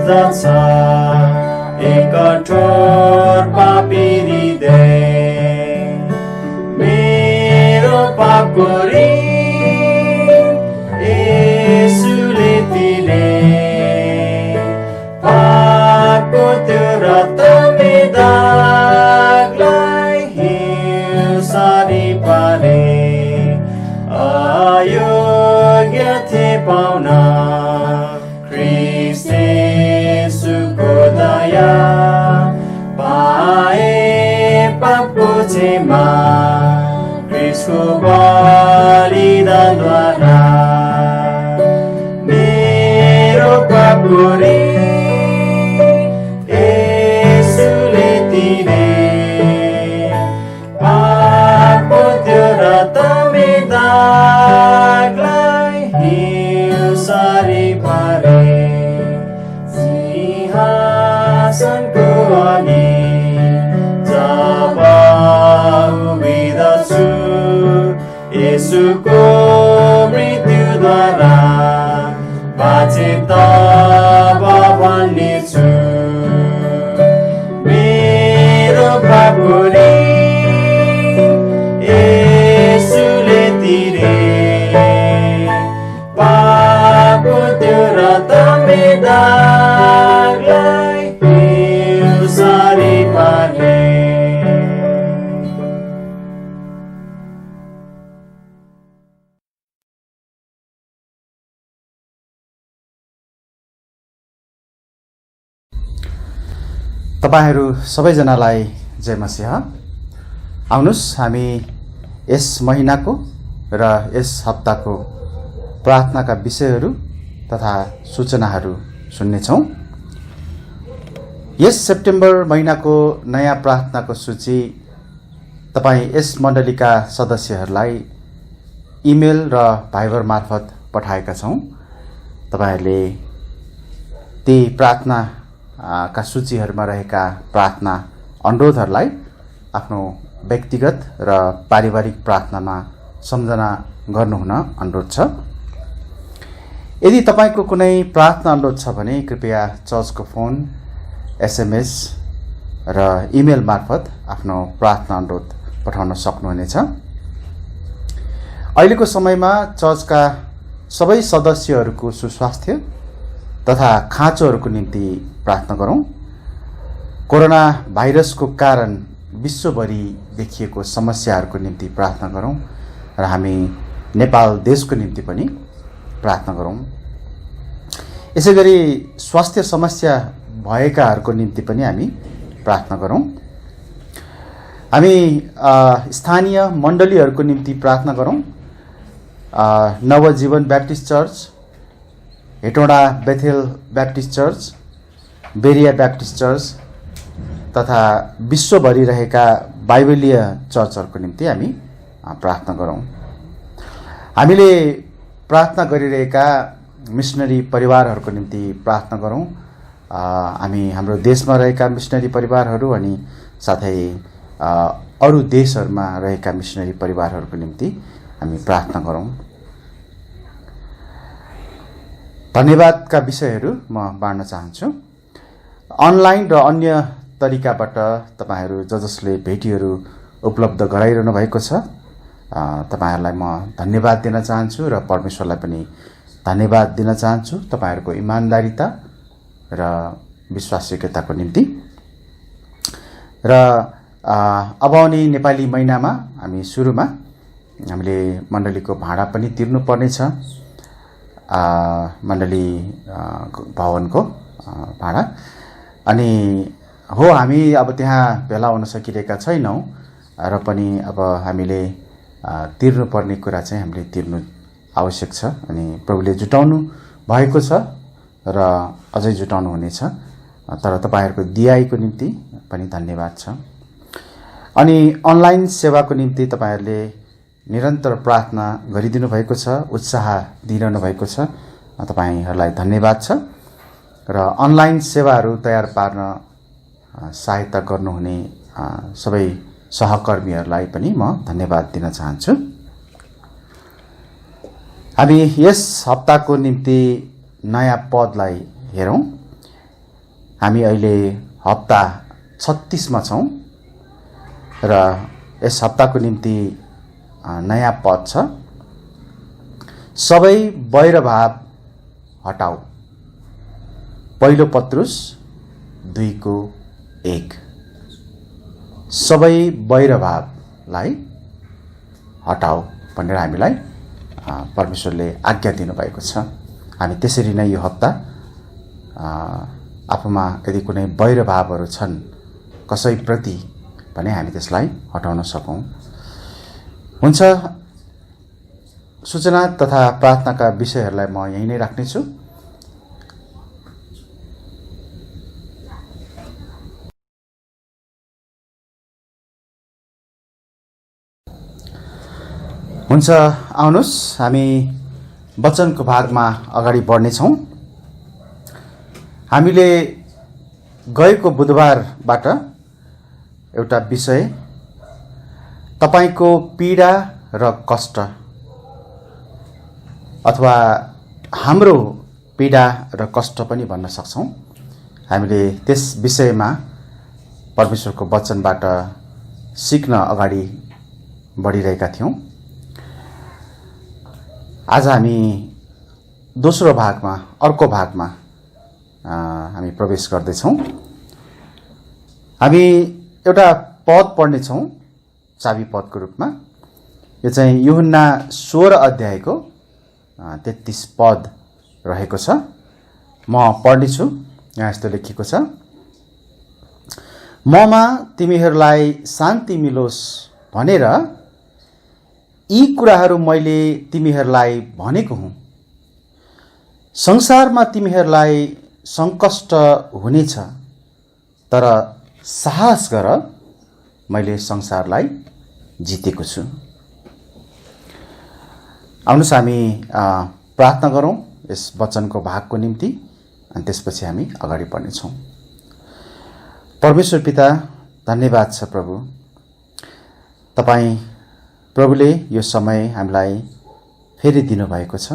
पर्दछ एक कठोर पापी हृदय। मेरो पापको ऋण येशूले तिरे, पापको त्यो रक्तले दागलाई हिउँसरी पारे। अयोग्य थिए पाउन ख्रीष्ट येशूको दया, पाए पापको क्षमा ख्रीष्टको बलिदानद्वारा। मेरो पापको ऋण येशूले तिरे, पापको त्यो रक्तले दागलाई हिउँसरी पारे। सिंहासनको अघि जब उभिदछु, येशूको मृत्युद्वारा बाँचे तब भन्नेछु। मेरो पापको ऋण येशूले तिरे, पापको त्यो रक्तले दागलाई हिउँसरी पारे। तपाईहरू सबैजनालाई जय मसीह। आउनुहोस् हामी यस महिनाको र यस हप्ताको प्रार्थनाका विषयहरू तथा सूचनाहरू सुन्नेछौँ। यस सेप्टेम्बर महिनाको नयाँ प्रार्थनाको सूची तपाईँ यस मण्डलीका सदस्यहरूलाई इमेल र भाइबर मार्फत पठाएका छौँ। तपाईहरूले ती प्रार्थना का सूचीहरूमा रहेका प्रार्थना अनुरोधहरूलाई आफ्नो व्यक्तिगत र पारिवारिक प्रार्थनामा सम्झना गर्नुहुन अनुरोध छ। यदि तपाईको कुनै प्रार्थना अनुरोध छ भने कृपया चर्चको फोन, एसएमएस र इमेल मार्फत आफ्नो प्रार्थना अनुरोध पठाउन सक्नुहुनेछ। अहिलेको समयमा चर्चका सबै सदस्यहरूको सुस्वास्थ्य तथा खाँचोहरूको निम्ति प्रार्थना गरौँ। कोरोना भाइरसको कारण विश्वभरि देखिएको समस्याहरूको निम्ति प्रार्थना गरौँ र हामी नेपाल देशको निम्ति पनि प्रार्थना गरौँ। यसैगरी स्वास्थ्य समस्या भएकाहरूको निम्ति पनि हामी प्रार्थना गरौँ। हामी स्थानीय मण्डलीहरूको निम्ति प्रार्थना गरौँ। Navajeevan Baptist church, Hetauda Bethel Baptist church, Berea Baptist church तथा विश्वभरि रहेका बाइबलीय चर्चहरूको निम्ति हामी प्रार्थना गरौँ। हामीले प्रार्थना गरिरहेका मिसनरी परिवारहरूको निम्ति प्रार्थना गरौँ। हामी हाम्रो देशमा रहेका मिसनरी परिवारहरू अनि साथै अरू देशहरूमा रहेका मिसनरी परिवारहरूको निम्ति हामी प्रार्थना गरौँ। धन्यवादका विषयहरू म बाँड्न चाहन्छु। अनलाइन र अन्य तरिकाबाट तपाईहरू जसले भेटीहरू उपलब्ध गराइरहनु भएको छ, तपाईहरूलाई म धन्यवाद दिन चाहन्छु र परमेश्वरलाई पनि धन्यवाद दिन चाहन्छु तपाईहरूको इमानदारीता र विश्वासयोग्यताको निम्ति। र अब आउने नेपाली महिनामा हामी सुरुमा हामीले मण्डलीको भाडा पनि तिर्नुपर्नेछ। मण्डली भवनको भाडा अनि हो, हामी अब त्यहाँ भेला हुन सकिरहेका छैनौँ र पनि अब हामीले तिर्नुपर्ने कुरा चाहिँ हामीले तिर्नु आवश्यक छ अनि प्रभुले जुटाउनु भएको छ र अझै जुटाउनु हुनेछ। तर तपाईहरूको दियाईको निम्ति पनि धन्यवाद छ। अनि अनलाइन सेवाको निम्ति तपाईहरूले निरन्तर प्रार्थना गरिदिनु भएको छ, उत्साह दिइरहनु भएको छ, तपाईहरूलाई धन्यवाद छ। र अनलाइन सेवाहरू तयार पार्न सहायता गर्नुहुने सबै सहकर्मीहरूलाई पनि म धन्यवाद दिन चाहन्छु। हामी यस हप्ताको निम्ति नयाँ पदलाई हेरौँ। हामी अहिले हप्ता 36 मा छौं र यस हप्ताको निम्ति नयाँ पद छ, सबै वैरभाव हटाऊ। पहिलो पत्रुस 2:1। सबै वैरभावलाई हटाऊ भनेर हामीलाई परमेश्वरले आज्ञा दिनुभएको छ। हामी त्यसरी नै यो हप्ता आफूमा यदि कुनै वैरभावहरू छन् कसैप्रति भने हामी त्यसलाई हटाउन सकौं। हुन्छ, सूचना तथा प्रार्थनाका विषयहरूलाई म यही नै राख्नेछु। हुन्छ, आउनुहोस् हामी वचनको भागमा अगाडि बढ्नेछौँ। हामीले गएको बुधबारबाट एउटा विषय तपाईको पीडा र कष्ट अथवा हाम्रो पीडा र कष्ट पनि भन्न सक्छौं, हामीले त्यस विषयमा परमेश्वरको वचनबाट सिक्न अगाडि बढिरहेका थियौं। आज हामी दोस्रो भागमा, अर्को भागमा हामी प्रवेश गर्दैछौं। हामी एउटा पद पढ्नेछौं चाबी पदको रूपमा। यो चाहिँ यूहन्ना 16 अध्यायको 33 पद रहेको छ। म पढ्नेछु। यहाँ यस्तो लेखिएको छ, ममा तिमीहरूलाई शान्ति मिलोस् भनेर यी कुराहरू मैले तिमीहरूलाई भनेको हुँ। संसारमा तिमीहरूलाई संकष्ट हुनेछ, तर साहस गर, मैले संसारलाई जितेको छु। आउनुहोस् हामी प्रार्थना गरौँ यस वचनको भागको निम्ति, अनि त्यसपछि हामी अगाडि बढ्नेछौँ। परमेश्वर पिता, धन्यवाद छ प्रभु, तपाईँ प्रभुले यो समय हामीलाई फेरि दिनुभएको छ।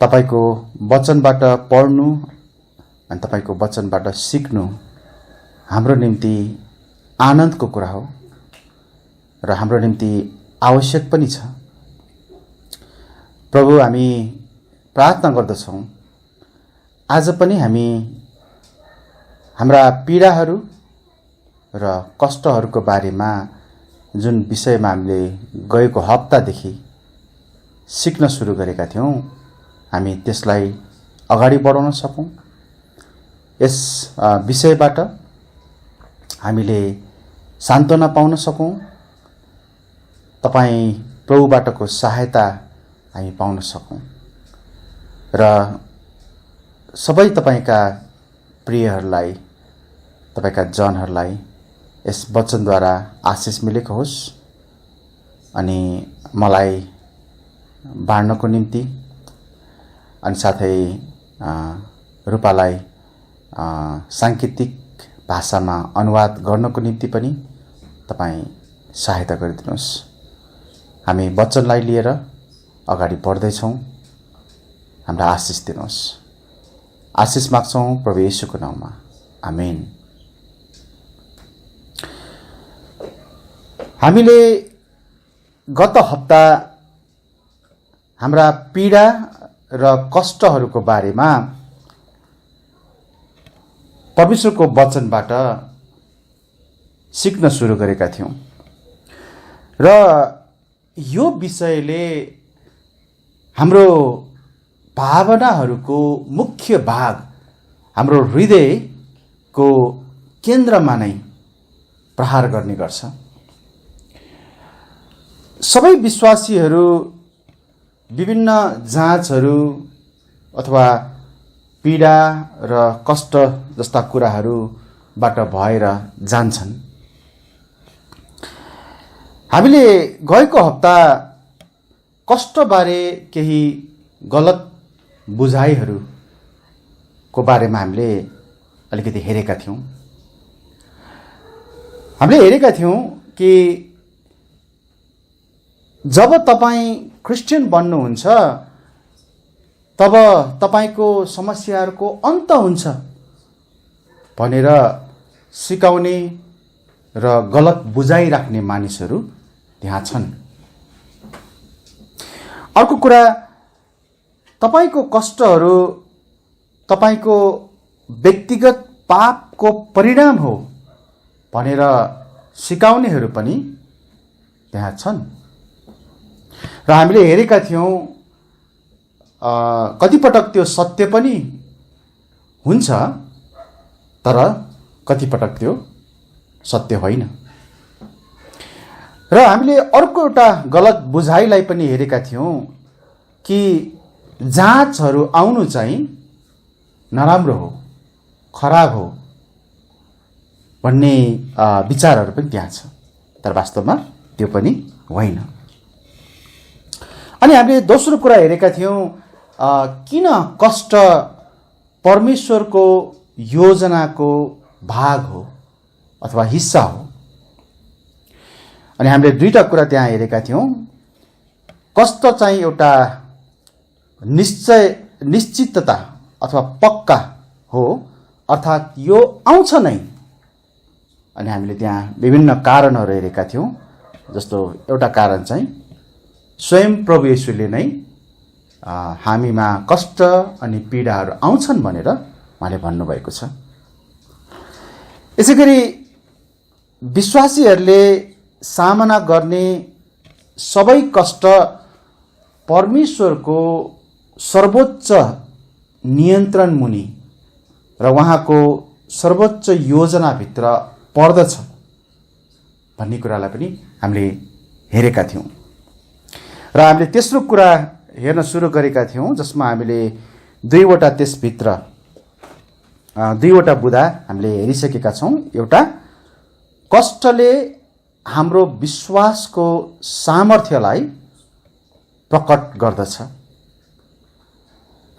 तपाईको वचनबाट पढ्नु अनि तपाईको वचनबाट सिक्नु हाम्रो निम्ति आनन्दको कुरा हो र हाम्रो निम्ति आवश्यक पनि छ। प्रभु, हामी प्रार्थना गर्दछौँ आज पनि हामी हाम्रा पीडाहरू र कष्टहरूको बारेमा जुन विषयमा हामीले गएको हप्तादेखि सिक्न सुरु गरेका थियौं, हामी त्यसलाई अगाडि बढाउन सकौं। यस विषयबाट हामीले सान्त्वना पाउन सकौं, तपाईँ प्रभुबाटको सहायता हामी पाउन सकौं र सबै तपाईका प्रियहरूलाई, तपाईका जनहरूलाई यस वचनद्वारा आशिष मिलेको होस्। अनि मलाई बाँड्नको निम्ति अनि साथै रूपालाई सांकेतिक भाषामा अनुवाद गर्नको निम्ति पनि तपाईँ सहायता गरिदिनुहोस्। हामी वचनलाई लिएर अगाडि बढ्दैछौँ, हामीलाई आशिष दिनुहोस्। आशिष माग्छौँ प्रभु येशूको नाममा, आमेन। हामीले गत हप्ता हाम्रा पीडा र कष्टहरूको बारेमा परमेश्वरको वचनबाट सिक्न सुरु गरेका थियौं र यो विषयले हाम्रो भावनाहरूको मुख्य भाग, हाम्रो हृदयको केन्द्रमा नै प्रहार गर्ने गर्छ। सबै विश्वासीहरू विभिन्न जाँचहरू अथवा पीडा र कष्ट जस्ता कुराहरूबाट भएर जान्छन्। हामीले गएको हप्ता कष्टबारे केही गलत बुझाइहरूको बारेमा हामीले अलिकति हेरेका थियौं। हामीले हेरेका थियौं कि जब तपाईं क्रिस्चियन बन्नुहुन्छ तब तपाईको समस्याहरूको अन्त हुन्छ भनेर सिकाउने र गलत बुझाइ राख्ने मानिसहरू त्यहाँ छन्। अर्को कुरा, तपाईको कष्टहरू तपाईको व्यक्तिगत पापको परिणाम हो भनेर सिकाउनेहरू पनि त्यहाँ छन्। र हामीले हेरेका थियौँ कतिपटक त्यो सत्य पनि हुन्छ, तर कतिपटक त्यो सत्य होइन। र हामीले अर्को एउटा गलत बुझाइलाई पनि हेरेका थियौँ कि जाँचहरू आउनु चाहिँ नराम्रो हो, खराब हो भन्ने विचारहरू पनि त्यहाँ छ, तर वास्तवमा त्यो पनि होइन। अनि हामीले दोस्रो कुरा हेरेका थियौँ, किन कष्ट परमेश्वरको योजनाको भाग हो अथवा हिस्सा हो। अनि हामीले दुईटा कुरा त्यहाँ हेरेका थियौँ। कष्ट चाहिँ एउटा निश्चितता अथवा पक्का हो, अर्थात् यो आउँछ नै। अनि हामीले त्यहाँ विभिन्न कारणहरू हेरेका थियौँ, जस्तो एउटा कारण चाहिँ स्वयं प्रभु येशूले नै हामीमा कष्ट अनि पीडाहरू आउँछन् भनेर उहाँले भन्नुभएको छ। यसैगरी विश्वासीहरूले सामना गर्ने सबै कष्ट परमेश्वरको सर्वोच्च नियन्त्रण मुनि र उहाँको सर्वोच्च योजनाभित्र पर्दछ भन्ने कुरालाई पनि हामीले हेरेका थियौँ। र हामीले तेस्रो कुरा हेर्न सुरु गरेका थियौँ, जसमा हामीले दुईवटा बुँदा हामीले हेरिसकेका छौँ। एउटा, कष्टले हाम्रो विश्वासको सामर्थ्यलाई प्रकट गर्दछ,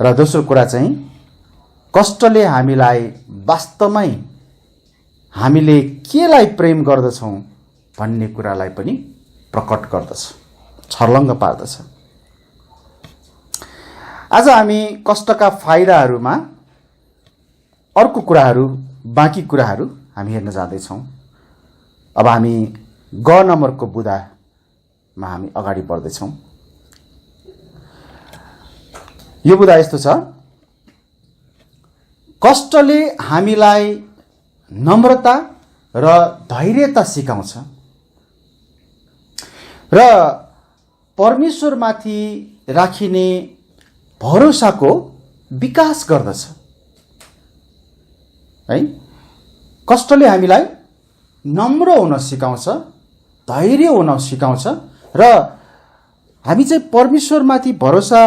र दोस्रो कुरा चाहिँ कष्टले हामीलाई वास्तवमै हामीले केलाई प्रेम गर्दछौँ भन्ने कुरालाई पनि प्रकट गर्दछ, छर्लङ्ग पार्दछ। आज हामी कष्टका फाइदाहरूमा अर्को कुराहरू, बाँकी कुराहरू हामी हेर्न जाँदैछौँ। अब हामी ग नम्बरको बुँदामा हामी अगाडि बढ्दैछौँ। यो बुँदा यस्तो छ, कष्टले हामीलाई नम्रता र धैर्यता सिकाउँछ र परमेश्वरमाथि राखिने भरोसाको विकास गर्दछ। है, कष्टले हामीलाई नम्र हुन सिकाउँछ, धैर्य हुन सिकाउँछ र हामी चाहिँ परमेश्वरमाथि भरोसा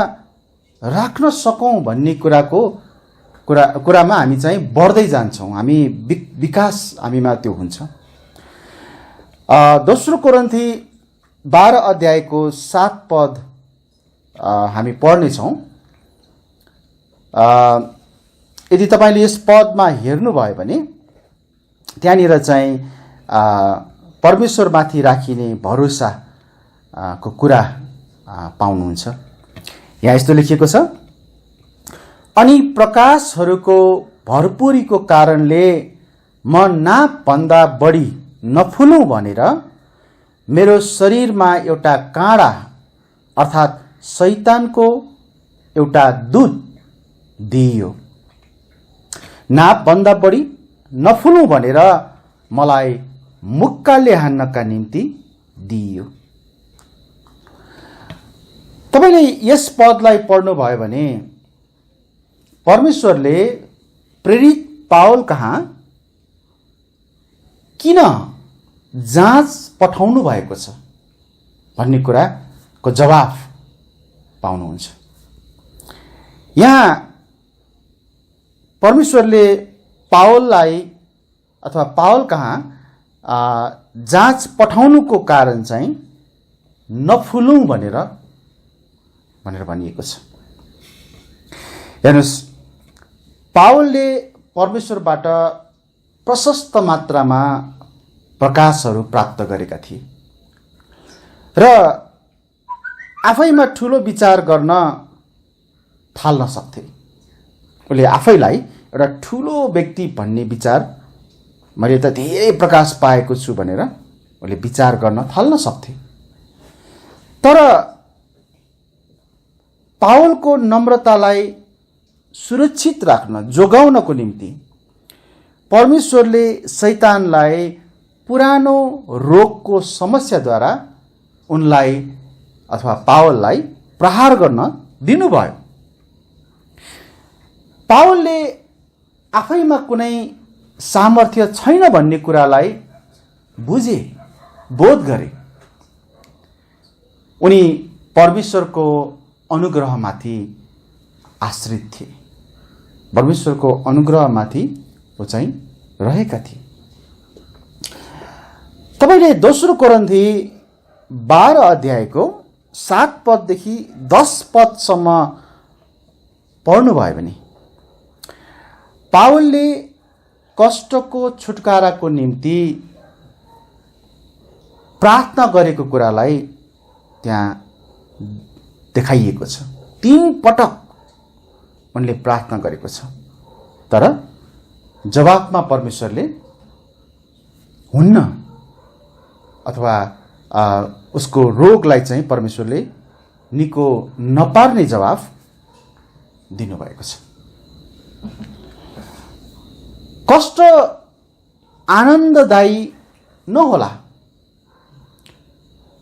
राख्न सकौँ भन्ने कुरामा हामी चाहिँ बढ्दै जान्छौँ। हामी विकास हामीमा त्यो हुन्छ। दोस्रो कोरिन्थी 12 अध्यायको 7 पद हामी पढ्नेछौँ। यदि तपाईँले यस पदमा हेर्नुभयो भने त्यहाँनिर चाहिँ परमेश्वरमाथि राखिने भरोसा को कुरा पाउनुहुन्छ। यहाँ यस्तो लेखिएको छ, अनि प्रकाशहरूको भरपुरीको कारणले म नापभन्दा बढी नफुलौँ भनेर मेरो शरीरमा एउटा काँडा अर्थात् शैतानको एउटा दूत दिइयो। नापभन्दा बढी नफुलौँ भनेर मलाई मुक्काले हान्नका निम्ति दिइयो। तपाईले यस पदलाई पढ्नुभयो भने परमेश्वरले प्रेरित पावल कहाँ किन जाँच पठाउनु भएको छ भन्ने कुराको जवाफ पाउनुहुन्छ। यहाँ परमेश्वरले पावललाई अथवा पावल कहाँ जाँच पठाउनुको कारण चाहिँ नफुलौँ भनेर भनिएको छ। हेर्नुहोस्, पावलले परमेश्वरबाट प्रशस्त मात्रामा प्रकाशहरू प्राप्त गरेका थिए र आफैमा ठुलो विचार गर्न थाल्न सक्थे। उसले आफैलाई र ठुलो व्यक्ति भन्ने विचार मैले त धेरै प्रकाश पाएको छु भनेर उनले विचार गर्न थाल्न सक्थे। तर पावलको नम्रतालाई सुरक्षित राख्न जोगाउनको निम्ति परमेश्वरले शैतानलाई पुरानो रोगको समस्याद्वारा उनलाई अथवा पावललाई प्रहार गर्न दिनुभयो। पावलले आफैमा कुनै सामर्थ्य छैन भन्ने कुरालाई बुझे, बोध गरे। उनी परमेश्वरको अनुग्रहमाथि आश्रित थिए, परमेश्वरको अनुग्रहमाथि ऊ चाहिँ रहेका थिए। तपाईले दोस्रो कोरिन्थी 12 अध्यायको 7 पददेखि 10 पदसम्म पढ्नुभयो भने पावलले कष्टको छुटकाराको निम्ति प्रार्थना गरेको कुरालाई त्यहाँ देखाइएको छ। 3 पटक उनले प्रार्थना गरेको छ, तर जवाफमा परमेश्वरले हुन्न अथवा उसको रोगलाई चाहिँ परमेश्वरले निको नपार्ने जवाफ दिनुभएको छ। कष्ट आनन्ददायी नहोला,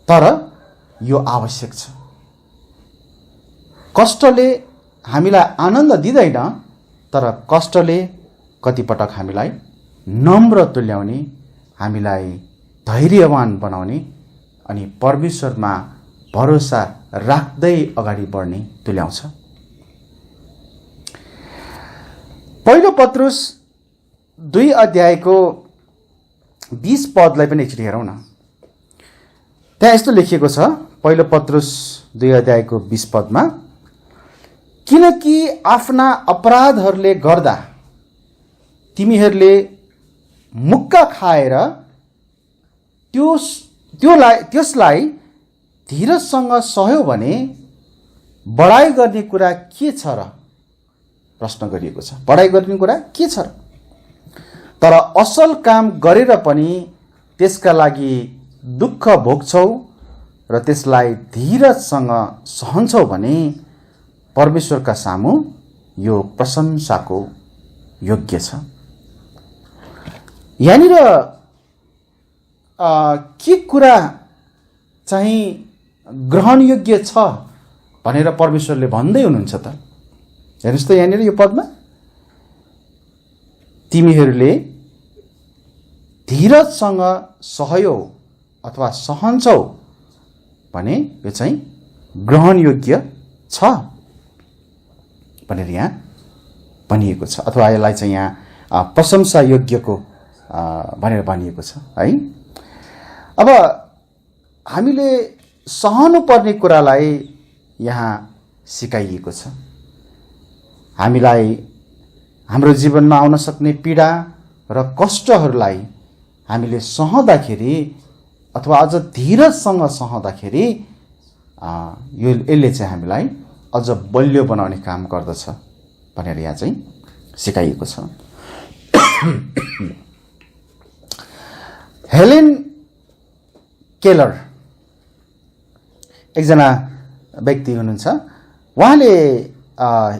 तर यो आवश्यक छ। कष्टले हामीलाई आनन्द दिँदैन, तर कष्टले कतिपटक हामीलाई नम्र तुल्याउने, हामीलाई धैर्यवान बनाउने अनि परमेश्वरमा भरोसा राख्दै अगाडि बढ्ने तुल्याउँछ। पहिलो पत्रुस 2 अध्यायको 20 पदलाई पनि एकचोटि हेरौँ न। त्यहाँ यस्तो लेखिएको छ, पहिलो पत्रुस 2 अध्यायको 20 पदमा, किनकि आफ्ना अपराधहरूले गर्दा तिमीहरूले मुक्का खाएर त्यसलाई धीरजसँग सहयो भने बढाइ गर्ने कुरा के छ र? प्रश्न गरिएको छ, बढाइ गर्ने कुरा के छ र? तर असल काम गरेर पनि त्यसका लागि दुःख भोग्छौ र त्यसलाई धीरजसँग सहन्छौ भने परमेश्वरका सामु यो प्रशंसाको योग्य छ। यहाँनिर के कुरा चाहिँ ग्रहणयोग्य छ भनेर परमेश्वरले भन्दै हुनुहुन्छ त? हेर्नुहोस् त यहाँनिर यो पदमा, तिमीहरूले धीरजसँग सहयो अथवा सहन्छौ भने यो चाहिँ ग्रहणयोग्य छ भनेर यहाँ भनिएको छ, अथवा यसलाई चाहिँ यहाँ प्रशंसा योग्यको भनेर भनिएको छ है। अब हामीले सहनु पर्ने कुरालाई यहाँ सिकाइएको छ। हामीलाई हाम्रो जीवनमा आउन सक्ने पीडा र कष्टहरूलाई हामीले सहँदाखेरि अथवा अझ धीरजसँग सहँदाखेरि यसले चाहिँ हामीलाई अझ बलियो बनाउने काम गर्दछ भनेर यहाँ चाहिँ सिकाइएको छ। हेलेन केलर एकजना व्यक्ति हुनुहुन्छ, उहाँले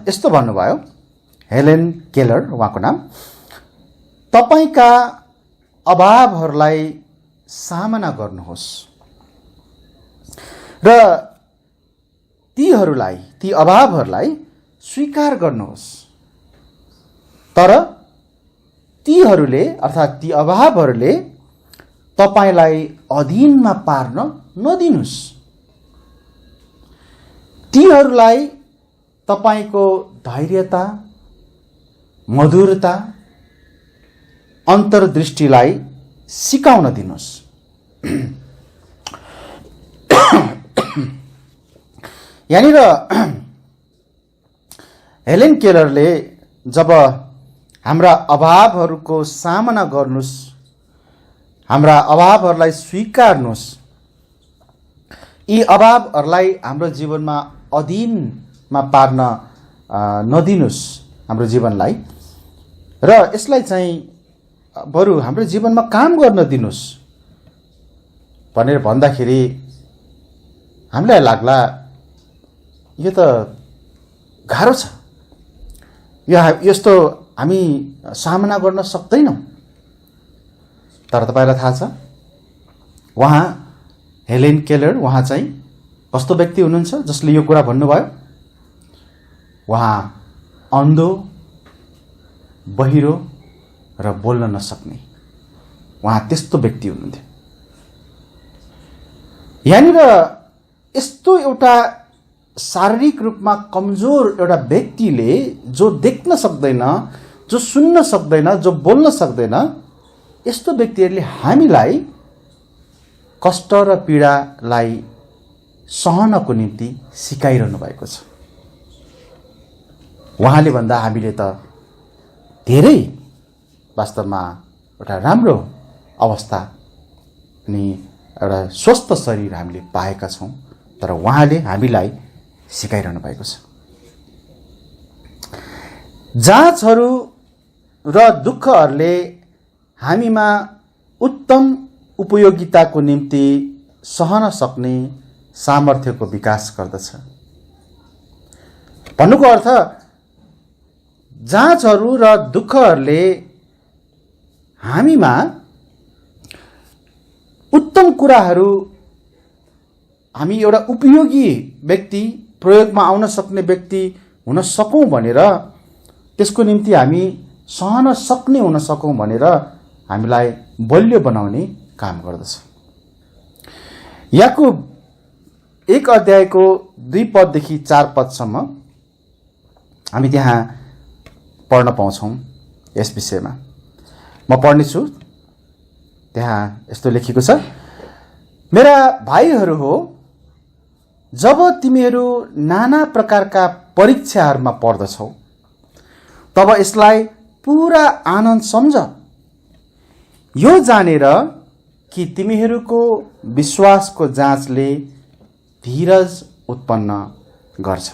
यस्तो भन्नुभयो, हेलेन केलर उहाँको नाम, तपाईका अभावहरूलाई सामना गर्नुहोस् र ती अभावहरूलाई स्वीकार गर्नुहोस्, तर तीहरूले अर्थात् ती अभावहरूले तपाईलाई अधीनमा पार्न नदिनुस्। तीहरूलाई तपाईको धैर्यता, मधुरता, अन्तर्दृष्टिलाई सिकाउन दिनुस्। यहाँनिर हेलेन केलरले जब हाम्रा अभावहरूको सामना गर्नुस्, हाम्रा अभावहरूलाई स्वीकार्नुस्, यी अभावहरूलाई हाम्रो जीवनमा अधीनमा पार्न नदिनुस् हाम्रो जीवनलाई र यसलाई चाहिँ बरु हाम्रो जीवनमा काम गर्न दिनुस् भनेर भन्दाखेरि हामीलाई लाग्ला यो त गाह्रो छ, यस्तो हामी सामना गर्न सक्दैनौँ। तर तपाईलाई थाहा छ उहाँ हेलेन केलर उहाँ चाहिँ कस्तो व्यक्ति हुनुहुन्छ जसले यो कुरा भन्नुभयो? उहाँ अन्धो, बहिरो र बोल्न नसक्ने उहाँ त्यस्तो व्यक्ति हुनुहुन्थ्यो। यहाँनिर यस्तो एउटा शारीरिक रूपमा कमजोर एउटा व्यक्तिले जो देख्न सक्दैन, जो सुन्न सक्दैन, जो बोल्न सक्दैन, यस्तो व्यक्तिहरूले हामीलाई कष्ट र पीडालाई सहनको निम्ति सिकाइरहनु भएको छ। उहाँले भन्दा हामीले त धेरै वास्तवमा एउटा राम्रो अवस्था अनि एउटा स्वस्थ शरीर हामीले पाएका छौँ, तर उहाँले हामीलाई सिकाइरहनु भएको छ। जाँचहरू र दुःखहरूले हामीमा उत्तम उपयोगिताको निम्ति सहन सक्ने सामर्थ्यको विकास गर्दछ। भन्नुको अर्थ जाँचहरू र दुःखहरूले हामीमा उत्तम कुराहरू, हामी एउटा उपयोगी व्यक्ति, प्रयोगमा आउन सक्ने व्यक्ति हुन सकौँ भनेर, त्यसको निम्ति हामी सहन सक्ने हुन सकौँ भनेर हामीलाई बलियो बनाउने काम गर्दछ। याकुब 1 अध्यायको 2 पददेखि 4 पदसम्म हामी त्यहाँ पढ्न पाउँछौँ। यस विषयमा म पढ्नेछु। त्यहाँ यस्तो लेखिएको छ, मेरा भाइहरू हो, जब तिमीहरू नाना प्रकारका परीक्षाहरूमा पर्दछौ तब यसलाई पूरा आनन्द सम्झ, यो जानेर कि तिमीहरूको विश्वासको जाँचले धीरज उत्पन्न गर्छ।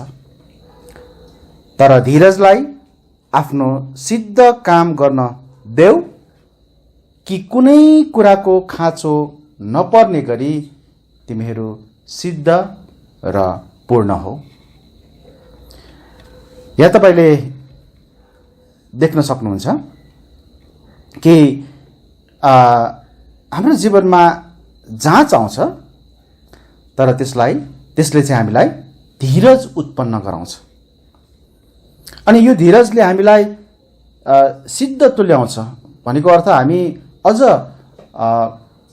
तर धीरजलाई आफ्नो सिद्ध काम गर्न देऊ कि कुनै कुराको खाँचो नपर्ने गरी तिमीहरू सिद्ध र पूर्ण हो। या तपाईले देख्न सक्नुहुन्छ कि हाम्रो जीवनमा जाँच आउँछ, तर त्यसले चाहिँ हामीलाई धीरज उत्पन्न गराउँछ। अनि यो धीरजले हामीलाई सिद्ध तुल्याउँछ। भनेको अर्थ हामी अझ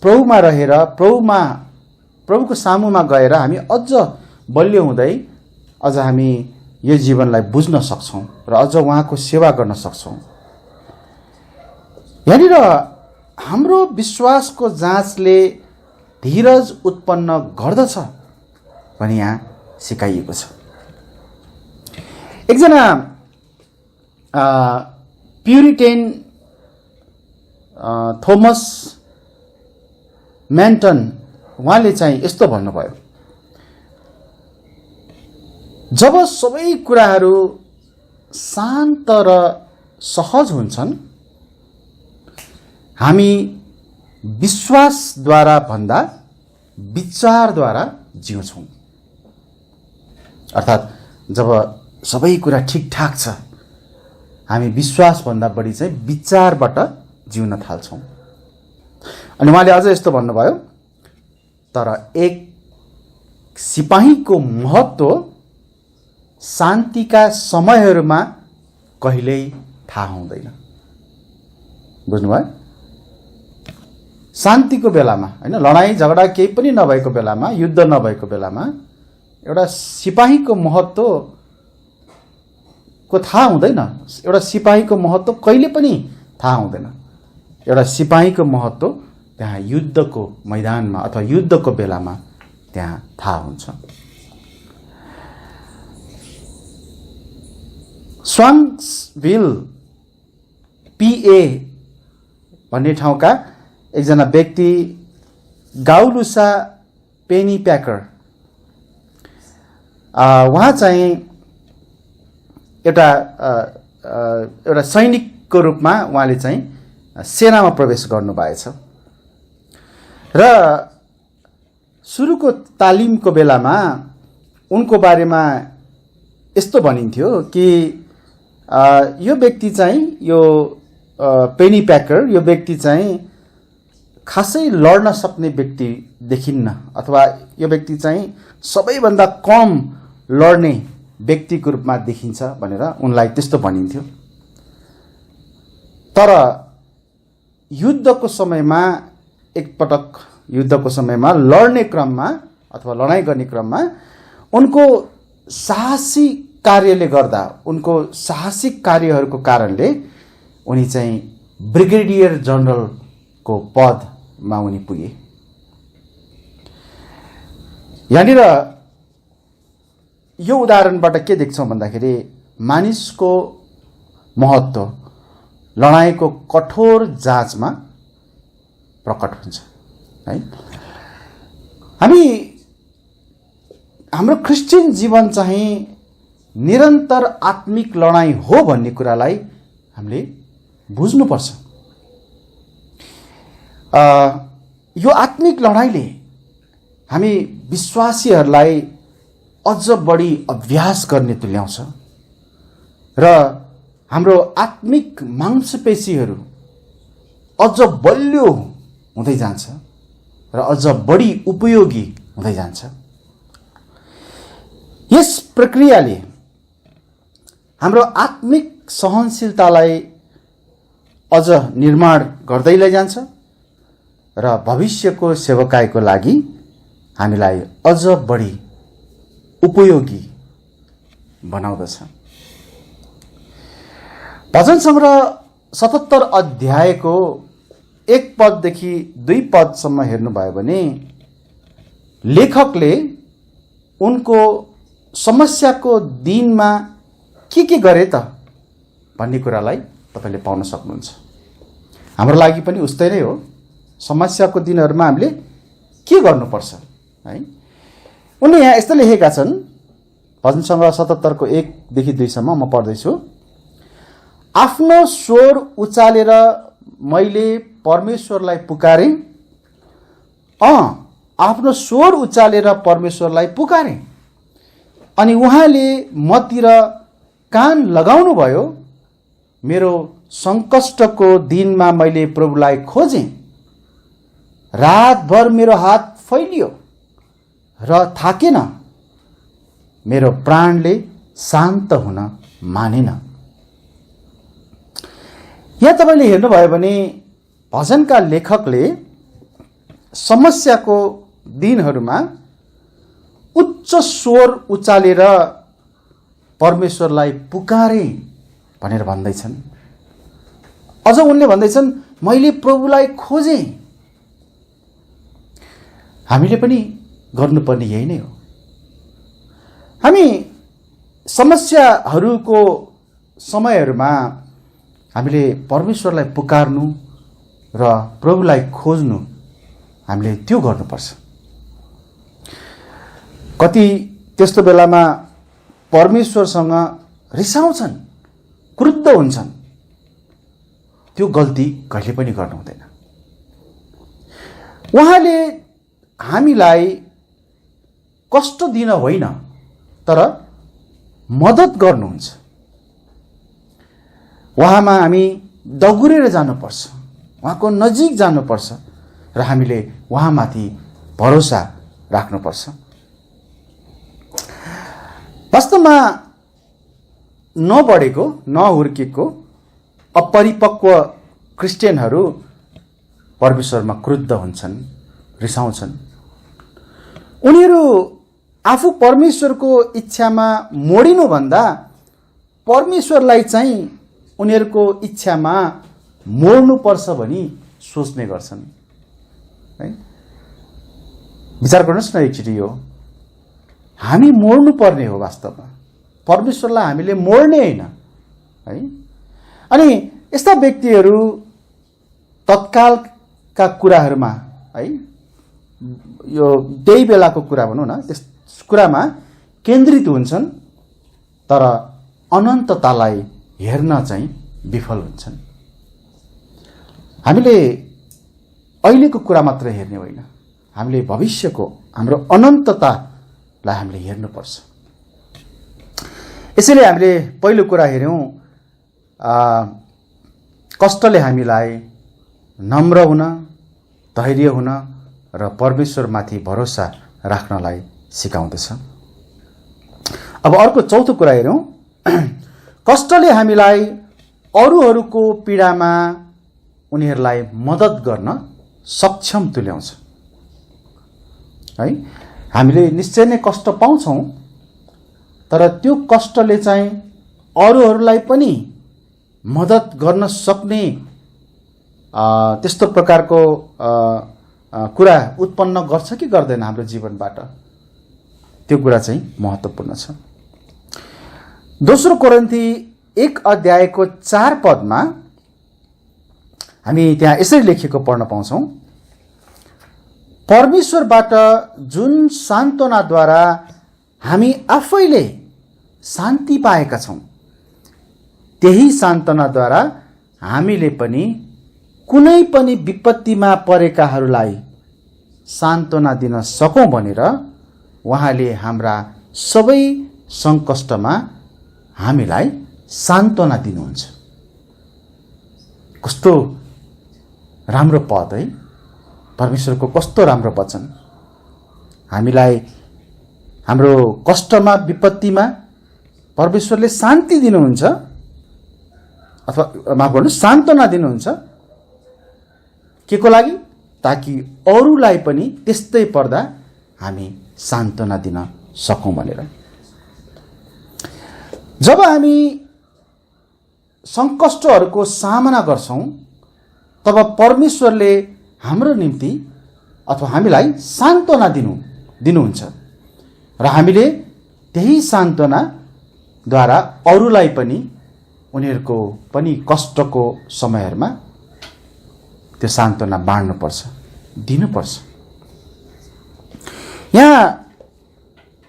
प्रभुमा रहेर, प्रभुको सामुमा गएर हामी अझ बलियो हुँदै अझ हामी यो जीवनलाई बुझ्न सक्छौँ र अझ उहाँको सेवा गर्न सक्छौँ। यहाँनिर हाम्रो विश्वासको जाँचले धीरज उत्पन्न गर्दछ भनी यहाँ सिकाइएको छ। एकजना प्युरिटेन थोमस म्यान्टन उहाँले चाहिँ यस्तो भन्नुभयो, जब सबै कुराहरू शान्त र सहज हुन्छन् हामी विश्वासद्वारा भन्दा विचारद्वारा जिउँछौँ। अर्थात् जब सबै कुरा ठिकठाक छ हामी विश्वासभन्दा बढी चाहिँ विचारबाट जिउन थाल्छौँ। अनि उहाँले अझ यस्तो भन्नुभयो, तर एक सिपाहीको महत्त्व शान्तिका समयहरूमा कहिल्यै थाहा हुँदैन। बुझ्नुभयो? शान्तिको बेलामा, हैन, लडाईँ झगडा केही पनि नभएको बेलामा, युद्ध नभएको बेलामा एउटा सिपाहीको महत्त्व को थाहा हुँदैन। एउटा सिपाहीको महत्त्व कहिले पनि थाहा हुँदैन। एउटा सिपाहीको महत्त्व त्यहाँ युद्धको मैदानमा अथवा युद्धको बेलामा त्यहाँ थाहा हुन्छ। स्वान्सभिल PA भन्ने ठाउँका एकजना व्यक्ति गाउलुसा पेनीप्याकर, उहाँ चाहिँ एउटा सैनिक सैनिकको रूपमा उहाँले चाहिँ सेनामा प्रवेश गर्नुभएछ र सुरुको तालिमको बेलामा उनको बारेमा यस्तो भनिन्थ्यो कि यो व्यक्ति चाहिँ यो पेनी प्याकर यो व्यक्ति चाहिँ खासै लड्न सक्ने व्यक्ति देखिन्न अथवा यो व्यक्ति चाहिँ सबैभन्दा कम लड्ने व्यक्तिको रूपमा देखिन्छ भनेर उनलाई त्यस्तो भनिन्थ्यो। तर युद्धको समयमा एकपटक युद्धको समयमा लड्ने क्रममा अथवा लडाईँ गर्ने क्रममा उनको साहसी कार्यले गर्दा उनको साहसिक कार्यहरूको कारणले उनी चाहिँ ब्रिगेडियर जनरलको पदमा उनी पुगे। यहाँनिर यो उदाहरणबाट के देख्छौँ भन्दाखेरि मानिसको महत्त्व लडाईँको कठोर जाँचमा प्रकट हुन्छ है। हाम्रो क्रिस्चियन जीवन चाहिँ निरन्तर आत्मिक लडाईँ हो भन्ने कुरालाई हामीले बुझ्नुपर्छ। यो आत्मिक लडाईँले हामी विश्वासीहरूलाई अझ बढी अभ्यास गर्ने तुल्याउँछ र हाम्रो आत्मिक मांसपेशीहरू अझ बलियो हुँदै जान्छ र अझ बढी उपयोगी हुँदै जान्छ। यस प्रक्रियाले हाम्रो आत्मिक सहनशीलतालाई अझ निर्माण गर्दै लैजान्छ र भविष्यको सेवकाईको लागि हामीलाई अझ बढी उपयोगी बनाउँदछ। भजन संग्रह 77 अध्यायको 1 पददेखि 2 पदसम्म हेर्नुभयो भने लेखकले उनको समस्याको दिनमा के गरे त भन्ने कुरालाई तपाईले पाउन सक्नुहुन्छ। हाम्रो लागि पनि उस्तै नै हो। समस्याको दिनहरुमा हामीले के गर्नुपर्छ है। उनले यहाँ यस्तो लेखेका छन् भजन संग्रह 77 को 1 देखि 2 सम्म म पढ्दैछु। आफ्नो स्वर उचालेर मैले परमेश्वरलाई पुकारे, आफ्नो स्वर उचालेर परमेश्वरलाई पुकारे अनि उहाँले मतिर कान लगाउनु भयो। मेरो संकष्टको दिनमा मैले प्रभुलाई खोजेँ। रातभर मेरो हात फैलियो र थाकेन, मेरो प्राणले शान्त हुन मानेन। यहाँ तपाईले हेर्नुभयो भने भजनका लेखकले समस्याको दिनहरुमा उच्च स्वर उचालेर परमेश्वरलाई पुकारे भनेर भन्दैछन्। अझ उनले भन्दैछन् मैले प्रभुलाई खोजेँ। हामीले पनि गर्नुपर्ने यही नै हो। हामी समस्याहरूको समयहरुमा हामीले परमेश्वरलाई पुकार्नु र प्रभुलाई खोज्नु हामीले त्यो गर्नुपर्छ। कति त्यस्तो बेलामा परमेश्वरसँग रिसाउँछन्, क्रुद्ध हुन्छन्। त्यो गल्ती कहिले पनि गर्नु हुँदैन। उहाँले हामीलाई कष्ट दिन होइन तर मद्दत गर्नुहुन्छ। उहाँमा हामी दगुरेर जानुपर्छ, उहाँको नजिक जानुपर्छ र हामीले उहाँमाथि भरोसा राख्नुपर्छ। वास्तवमा नबढेको नहुर्केको अपरिपक्व क्रिस्चियनहरू परमेश्वरमा क्रुद्ध हुन्छन्, रिसाउँछन्। उनीहरू आफू परमेश्वरको इच्छामा मोडिनु भन्दा परमेश्वरलाई चाहिँ उनीहरूको इच्छामा मोड्नुपर्छ भनी सोच्ने गर्छन् है। विचार गर्नुहोस् न एकचोटि। यो हामी मोड्नु पर्ने हो वास्तवमा, परमेश्वरलाई हामीले मोड्ने होइन है। अनि यस्ता व्यक्तिहरू तत्कालका कुराहरूमा है, यो त्यही बेलाको कुरा भनौँ न, त्यस कुरामा केन्द्रित हुन्छन् तर अनन्ततालाई हेर्न चाहिँ विफल हुन्छन्। हामीले अहिलेको कुरा मात्र हेर्ने होइन, हामीले भविष्यको हाम्रो अनन्ततालाई हामीले हेर्नुपर्छ। यसैले हामीले पहिलो कुरा हेर्यौं, कष्टले हामीलाई नम्र हुन, धैर्य हुन र परमेश्वरमाथि भरोसा राख्नलाई सिकाउँदछ। अब अर्को चौथो कुरा हेरौँ, कष्टले हामीलाई अरूहरूको पीडामा उनीहरूलाई मद्दत गर्न सक्षम तुल्याउँछ है। हामीले निश्चय नै कष्ट पाउँछौँ, तर त्यो कष्टले चाहिँ अरूहरूलाई पनि मद्दत गर्न सक्ने त्यस्तो प्रकारको कुरा उत्पन्न गर्छ कि गर्दैन हाम्रो जीवनबाट, त्यो कुरा चाहिँ महत्त्वपूर्ण छ। दोस्रो कोरिन्थी 1:4 हामी त्यहाँ यसरी लेखेको पढ्न पाउँछौँ, परमेश्वरबाट जुन सान्त्वनाद्वारा हामी आफैले शान्ति पाएका छौँ, त्यही सान्त्वनाद्वारा हामीले पनि कुनै पनि विपत्तिमा परेकाहरूलाई सान्त्वना दिन सकौँ भनेर उहाँले हाम्रा सबै सङ्कष्टमा हामीलाई सान्त्वना दिनुहुन्छ। कस्तो राम्रो पद है, परमेश्वरको कस्तो राम्रो वचन। हामीलाई हाम्रो कष्टमा विपत्तिमा परमेश्वरले शान्ति दिनुहुन्छ, अथवा माफ गर्नु, सान्त्वना दिनुहुन्छ। के को लागि? ताकि अरूलाई पनि त्यस्तै पर्दा हामी सान्त्वना दिन सकौँ भनेर। जब हामी सङ्कष्टहरूको सामना गर्छौँ, तब परमेश्वरले हाम्रो निम्ति अथवा हामीलाई सान्त्वना दिनुहुन्छ र हामीले त्यही सान्त्वनाद्वारा अरूलाई पनि उनीहरूको पनि कष्टको समयहरूमा त्यो सान्त्वना बाँड्नुपर्छ, दिनुपर्छ। यहाँ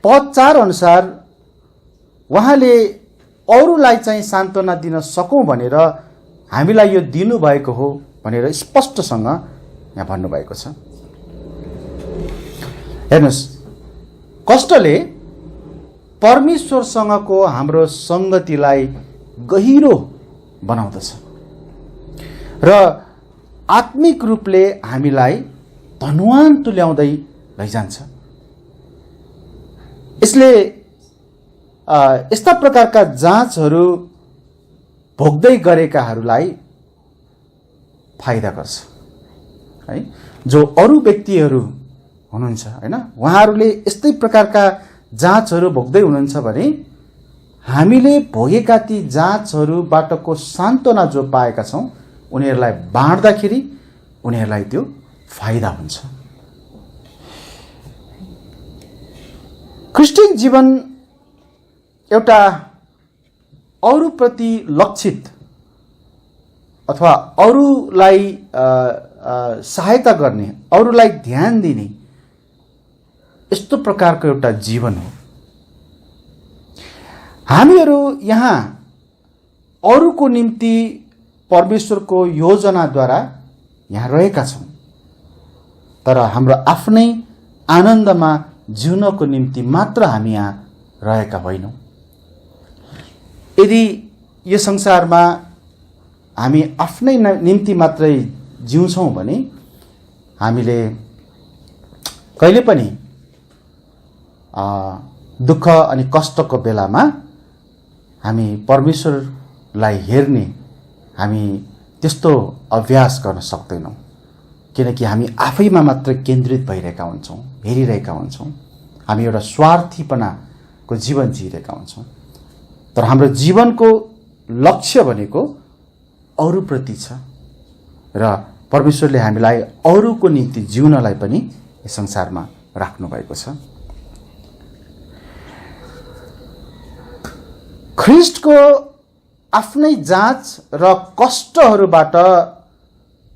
पद 4 अनुसार उहाँले अरूलाई चाहिँ सान्त्वना दिन सकौँ भनेर हामीलाई यो दिनुभएको हो भनेर स्पष्टसँग यहाँ भन्नुभएको छ। हेर्नुहोस्, कष्टले परमेश्वरसँगको हाम्रो सङ्गतिलाई गहिरो बनाउँदछ र आत्मिक रूपले हामीलाई धनवान तुल्याउँदै लैजान्छ। यसले यस्ता प्रकारका जाँचहरू भोग्दै गरेकाहरूलाई फाइदा गर्छ है। जो अरू व्यक्तिहरू हुनुहुन्छ हैन, उहाँहरूले यस्तै प्रकारका जाँचहरू भोग्दै हुनुहुन्छ भने हामीले भोगेका ती जाँचहरूबाटको सान्त्वना जो पाएका छौँ, उनीहरूलाई बाँड्दाखेरि उनीहरूलाई त्यो फाइदा हुन्छ। क्रिस्चियन जीवन एउटा अरूप्रति लक्षित अथवा अरूलाई सहायता गर्ने, अरूलाई ध्यान दिने यस्तो प्रकारको एउटा जीवन हो। हामीहरू यहाँ अरूको निम्ति परमेश्वरको योजनाद्वारा यहाँ रहेका छौँ, तर हाम्रो आफ्नै आनन्दमा जिउनको निम्ति मात्र हामी यहाँ रहेका होइनौँ। यदि यो संसारमा हामी आफ्नै निम्ति मात्रै जिउँछौँ भने हामीले कहिले पनि दुःख अनि कष्टको बेलामा हामी परमेश्वरलाई हेर्ने हामी त्यस्तो अभ्यास गर्न सक्दैनौँ, किनकि हामी आफैमा मात्र केन्द्रित भइरहेका हुन्छौँ, हेरिरहेका हुन्छौँ। हामी एउटा स्वार्थीपनाको जीवन जिइरहेका हुन्छौँ। तर हाम्रो जीवनको लक्ष्य भनेको अरूप्रति छ र परमेश्वरले हामीलाई अरूको निम्ति जिउनलाई पनि यस संसारमा राख्नु भएको छ। ख्रीष्टको आफ्नै जाँच र कष्टहरूबाट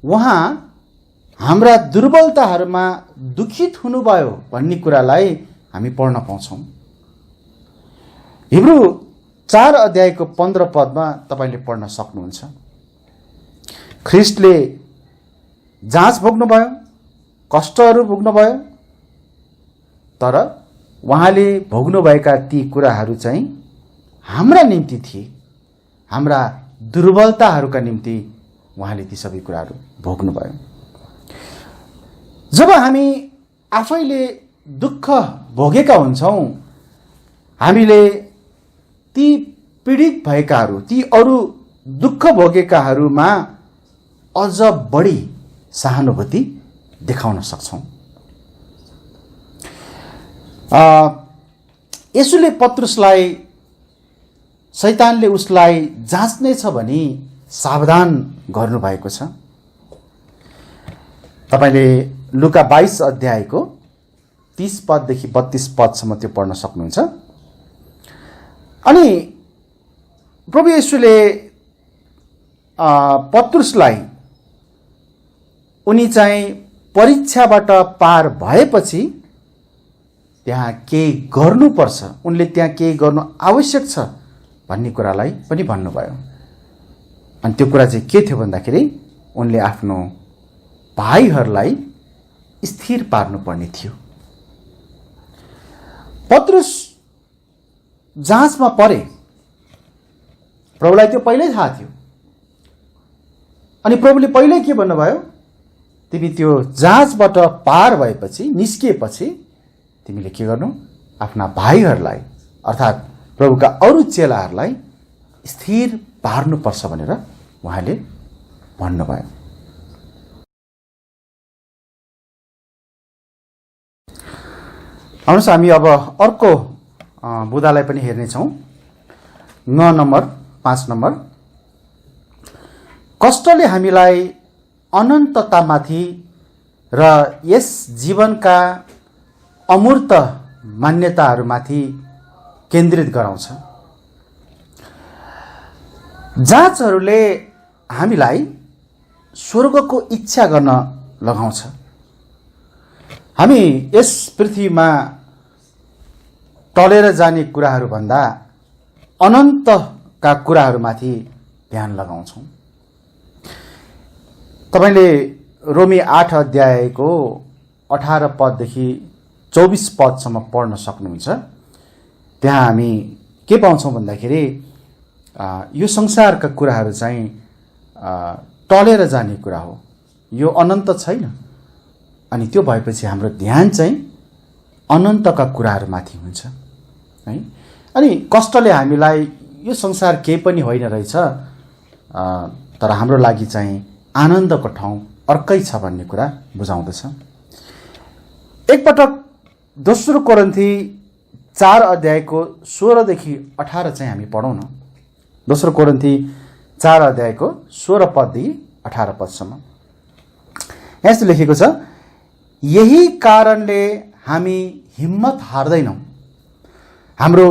उहाँ हाम्रा दुर्बलताहरूमा दुखित हुनुभयो भन्ने कुरालाई हामी पढ्न पाउँछौँ। हिब्रू 4 अध्यायको 15 पदमा तपाईले पढ्न सक्नुहुन्छ। ख्रीष्टले जाँच भोग्नुभयो, कष्टहरू भोग्नुभयो, तर उहाँले भोग्नुभएका ती कुराहरू चाहिँ हाम्रा निम्ति थिए, हाम्रा दुर्बलताहरूका निम्ति उहाँले ती सबै कुराहरू भोग्नुभयो। जब हामी आफैले दुःख भोगेका हुन्छौँ, हामीले ती पीडित भएकाहरू, ती अरू दुःख भोगेकाहरूमा अझ बढी सहानुभूति देखाउन सक्छौँ। येशूले पत्रुसलाई शैतानले उसलाई जाँच्नेछ भनी सावधान गर्नुभएको छ। तपाईले लुका 22 अध्यायको 30 पददेखि 32 पदसम्म त्यो पढ्न सक्नुहुन्छ। अनि प्रभु येशूले पत्रुसलाई उनी चाहिँ परीक्षाबाट पार भएपछि त्यहाँ केही गर्नुपर्छ, उनले त्यहाँ केही गर्नु आवश्यक छ भन्ने कुरालाई पनि भन्नुभयो। अनि त्यो कुरा चाहिँ के थियो भन्दाखेरि उनले आफ्नो भाइहरूलाई स्थिर पार्नुपर्ने थियो। पत्रुस जाँचमा परे, प्रभुलाई त्यो पहिल्यै थाहा थियो। अनि प्रभुले पहिल्यै के भन्नुभयो, तिमी त्यो जाँचबाट पार भएपछि, निस्किएपछि तिमीले के गर्नु, आफ्ना भाइहरूलाई अर्थात् प्रभुका अरू चेलाहरूलाई स्थिर पार्नुपर्छ भनेर उहाँले भन्नुभयो। आउनुहोस् हामी अब अर्को बुदालाई पनि हेर्नेछौँ। 9 नम्बर 5 नम्बर, कष्टले हामीलाई अनन्ततामाथि र यस जीवनका अमूर्त मान्यताहरूमाथि केन्द्रित गराउँछ। जाँचहरूले हामीलाई स्वर्गको इच्छा गर्न लगाउँछ। हामी यस पृथ्वीमा टलेर जाने कुराहरूभन्दा अनन्तका कुराहरूमाथि ध्यान लगाउँछौँ। तपाईले रोमी 8 अध्यायको 18 पददेखि 24 पदसम्म पढ्न सक्नुहुन्छ। त्यहाँ हामी के पाउँछौँ भन्दाखेरि यो संसारका कुराहरू चाहिँ टलेर जाने कुरा हो, यो अनन्त छैन। अनि त्यो भएपछि हाम्रो ध्यान चाहिँ अनन्तका कुराहरूमाथि हुन्छ है। अनि कष्टले हामीलाई यो संसार केही पनि होइन रहेछ, तर हाम्रो लागि चाहिँ आनन्दको ठाउँ अर्कै छ भन्ने कुरा बुझाउँदछ। एकपटक दोस्रो कोरिन्थी 4 अध्यायको 16 देखि 18 चाहिँ हामी पढौँ न। दोस्रो कोरिन्थी 4 अध्यायको 16 पददेखि 18 पदसम्म यस्तो लेखेको छ, यही कारणले हामी हिम्मत हार्दैनौँ। हाम्रो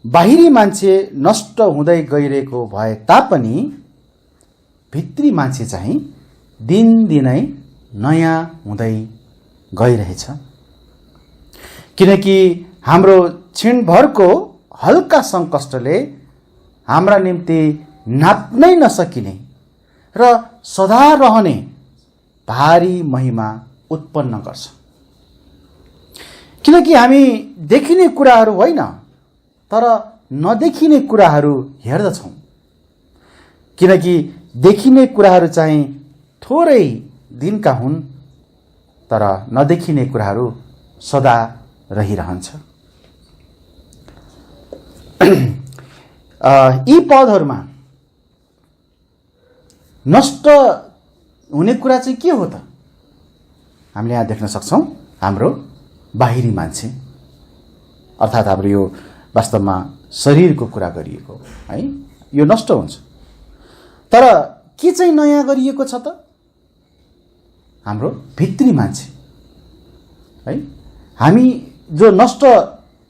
बाहिरी मान्छे नष्ट हुँदै गइरहेको भए तापनि भित्री मान्छे चाहिँ दिनदिनै नयाँ हुँदै गइरहेछ। किनकि हाम्रो क्षणभरको हल्का सङ्कष्टले हाम्रा निम्ति नाप्नै नसकिने र सदा रहने भारी महिमा उत्पन्न गर्छ। किनकि हामी देखिने कुराहरू होइन, तर नदेखिने कुराहरू हेर्दछौँ। किनकि देखिने कुराहरू चाहिँ थोरै दिनका हुन्, तर नदेखिने कुराहरू सदा रहिरहन्छ। यी पदहरूमा नष्ट हुने कुरा चाहिँ के हो त? हामीले यहाँ देख्न सक्छौँ हाम्रो बाहिरी मान्छे, अर्थात् हाम्रो यो वास्तवमा शरीरको कुरा गरिएको है, यो नष्ट हुन्छ। तर के चाहिँ नयाँ गरिएको छ त? हाम्रो भित्री मान्छे है। हामी जो नष्ट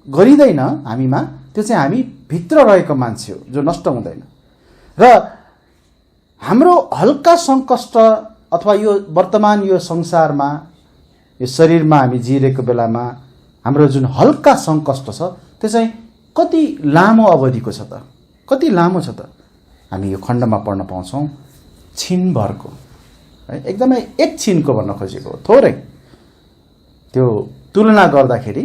गरिँदैन हामीमा, त्यो चाहिँ हामी भित्र रहेको मान्छे हो जो नष्ट हुँदैन। र हाम्रो हल्का सङ्कष्ट अथवा यो वर्तमान यो संसारमा, यो शरीरमा हामी जिरहेको बेलामा हाम्रो जुन हल्का सङ्कष्ट छ, त्यो चाहिँ कति लामो अवधिको छ त, कति लामो छ त? हामी यो खण्डमा पढ्न पाउँछौँ छिनभरको, है, एकदमै एक छिनको भन्न खोजेको हो, थोरै। त्यो तुलना गर्दाखेरि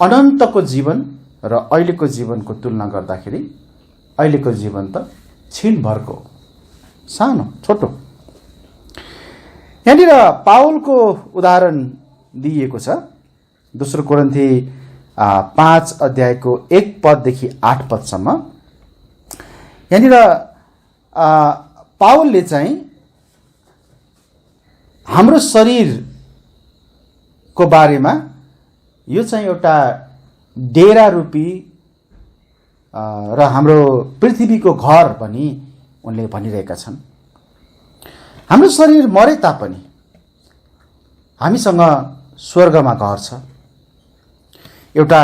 अनन्तको जीवन र अहिलेको जीवनको तुलना गर्दाखेरि अहिलेको जीवन त छिनभरको, सानो छोटो। यहाँनिर पावलको उदाहरण दिइएको छ, दोस्रो कोरिन्थी 5 अध्यायको 1 पददेखि 8 पदसम्म। यहाँनिर पावलले चाहिँ हाम्रो शरीरको बारेमा यो चाहिँ एउटा डेरा रूपी र हाम्रो पृथ्वीको घर भनी उनले भनिरहेका छन्। हाम्रो शरीर मरे तापनि हामीसँग स्वर्गमा घर छ, एउटा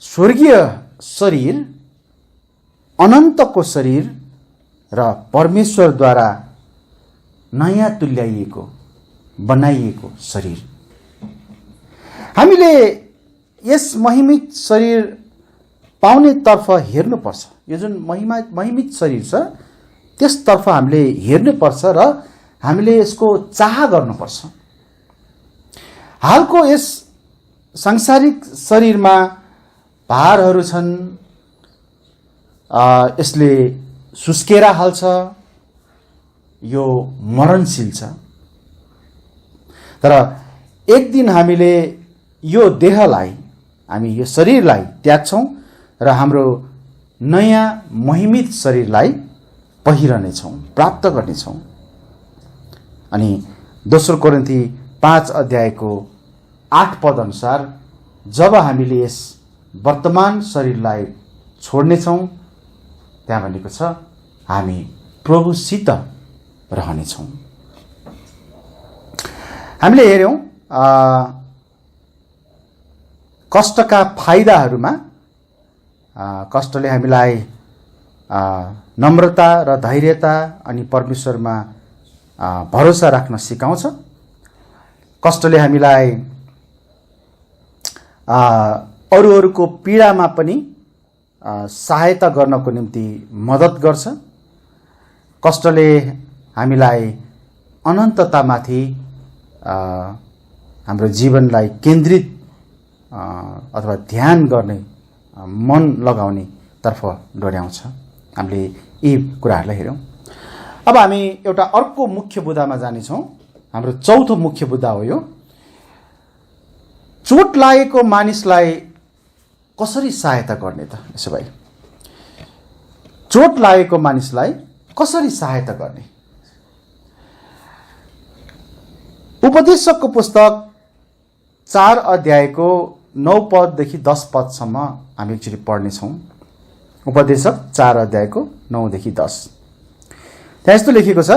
स्वर्गीय शरीर, अनन्तको शरीर र परमेश्वरद्वारा नयाँ तुल्याइएको बनाइएको शरीर। हामीले यस महिमित शरीर पाउनेतर्फ हेर्नुपर्छ। यो जुन महिमित शरीर छ त्यसतर्फ हामीले हेर्नुपर्छ र हामीले यसको चाह गर्नुपर्छ। हालको यस सांसारिक शरीरमा भारहरू छन्, यसले सुस्केरा हाल्छ, यो मरणशील छ। तर एक दिन हामीले यो देहलाई, हामी यो शरीरलाई त्याग्छौँ र हाम्रो नयाँ महिमित शरीरलाई पहिरनेछौँ, प्राप्त गर्नेछौँ। अनि दोस्रो कोरिन्थी 5 अध्यायको 8 पद अनुसार जब हामीले यस वर्तमान शरीरलाई छोड्नेछौँ, त्यहाँ भनेको छ हामी प्रभुसित रहनेछौँ। हामीले हेर्यौँ कष्टका फाइदाहरूमा कष्टले हामीलाई नम्रता र धैर्यता अनि परमेश्वरमा भरोसा राख्न सिकाउँछ। कष्टले हामीलाई अरूहरूको पीडामा पनि सहायता गर्नको निम्ति मद्दत गर्छ। कष्टले हामीलाई अनन्ततामाथि हाम्रो जीवनलाई केन्द्रित अथवा ध्यान गर्ने, मन लगाउने तर्फ डोर्याउँछ। हामीले यी कुराहरूलाई हेऱ्यौँ। अब हामी एउटा अर्को मुख्य बुदामा जानेछौँ। हाम्रो चौथो मुख्य बुदा हो यो, चोट लागेको मानिसलाई कसरी सहायता गर्ने त? यसो भए चोट लागेको मानिसलाई कसरी सहायता गर्ने? उपदेशकको पुस्तक 4 अध्यायको 9 पददेखि 10 पदसम्म हामी एकचोटि पढ्नेछौँ। उपदेशक 4 अध्यायको 9 देखि 10। त्यहाँ यस्तो लेखेको छ,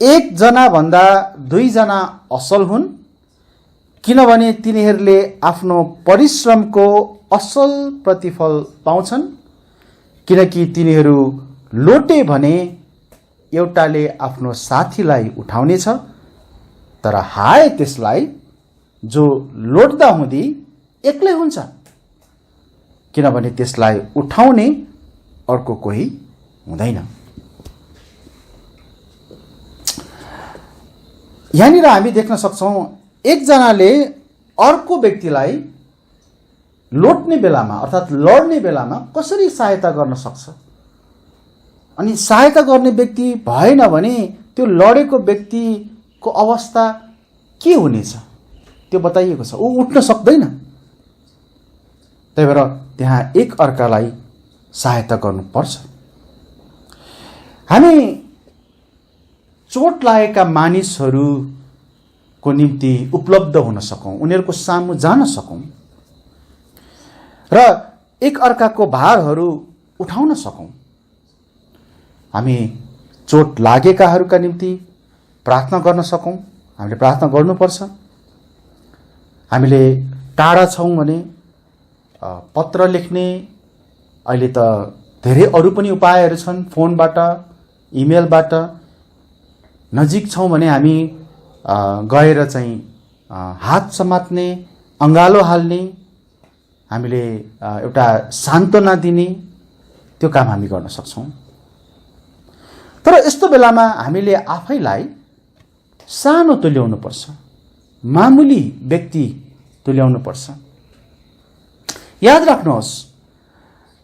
1 जना भन्दा 2 जना असल हुन्, किनभने तिनीहरूले आफ्नो परिश्रमको असल प्रतिफल पाउँछन्। किनकि तिनीहरू लोटे भने एउटाले आफ्नो साथीलाई उठाउनेछ, तर हाय त्यसलाई जो लोट्दा हुँदी एक्लै हुन्छ, किनभने त्यसलाई उठाउने अर्को कोही हुँदैन। यहाँनिर हामी देख्न सक्छौँ एकजनाले अर्को व्यक्तिलाई लोट्ने बेलामा अर्थात् लड्ने बेलामा कसरी सहायता गर्न सक्छ। अनि सहायता गर्ने व्यक्ति भएन भने त्यो लडेको व्यक्तिको अवस्था के हुनेछ त्यो बताइएको छ। ऊ उठ्न सक्दैन। त्यही भएर त्यहाँ एक अर्कालाई सहायता गर्नुपर्छ। हामी चोट लागेका मानिसहरूको निम्ति उपलब्ध हुन सकौँ, उनीहरूको सामु जान सकौँ र एक अर्काको भारहरू उठाउन सकौँ। हामी चोट लागेकाहरूका निम्ति प्रार्थना गर्न सकौँ। हामीले प्रार्थना गर्नुपर्छ। हामीले टाढा छौँ भने पत्र लेख्ने, अहिले त धेरै अरू पनि उपायहरू छन्, फोनबाट, इमेलबाट। नजिक छौँ भने हामी गएर चाहिँ हात समात्ने, अँगालो हाल्ने, हामीले एउटा सान्त्वना दिने त्यो काम हामी गर्न सक्छौँ। तर यस्तो बेलामा हामीले आफैलाई सानो तुल्याउनु पर्छ, मामुली व्यक्ति तुल्याउनु पर्छ। याद राख्नुहोस्,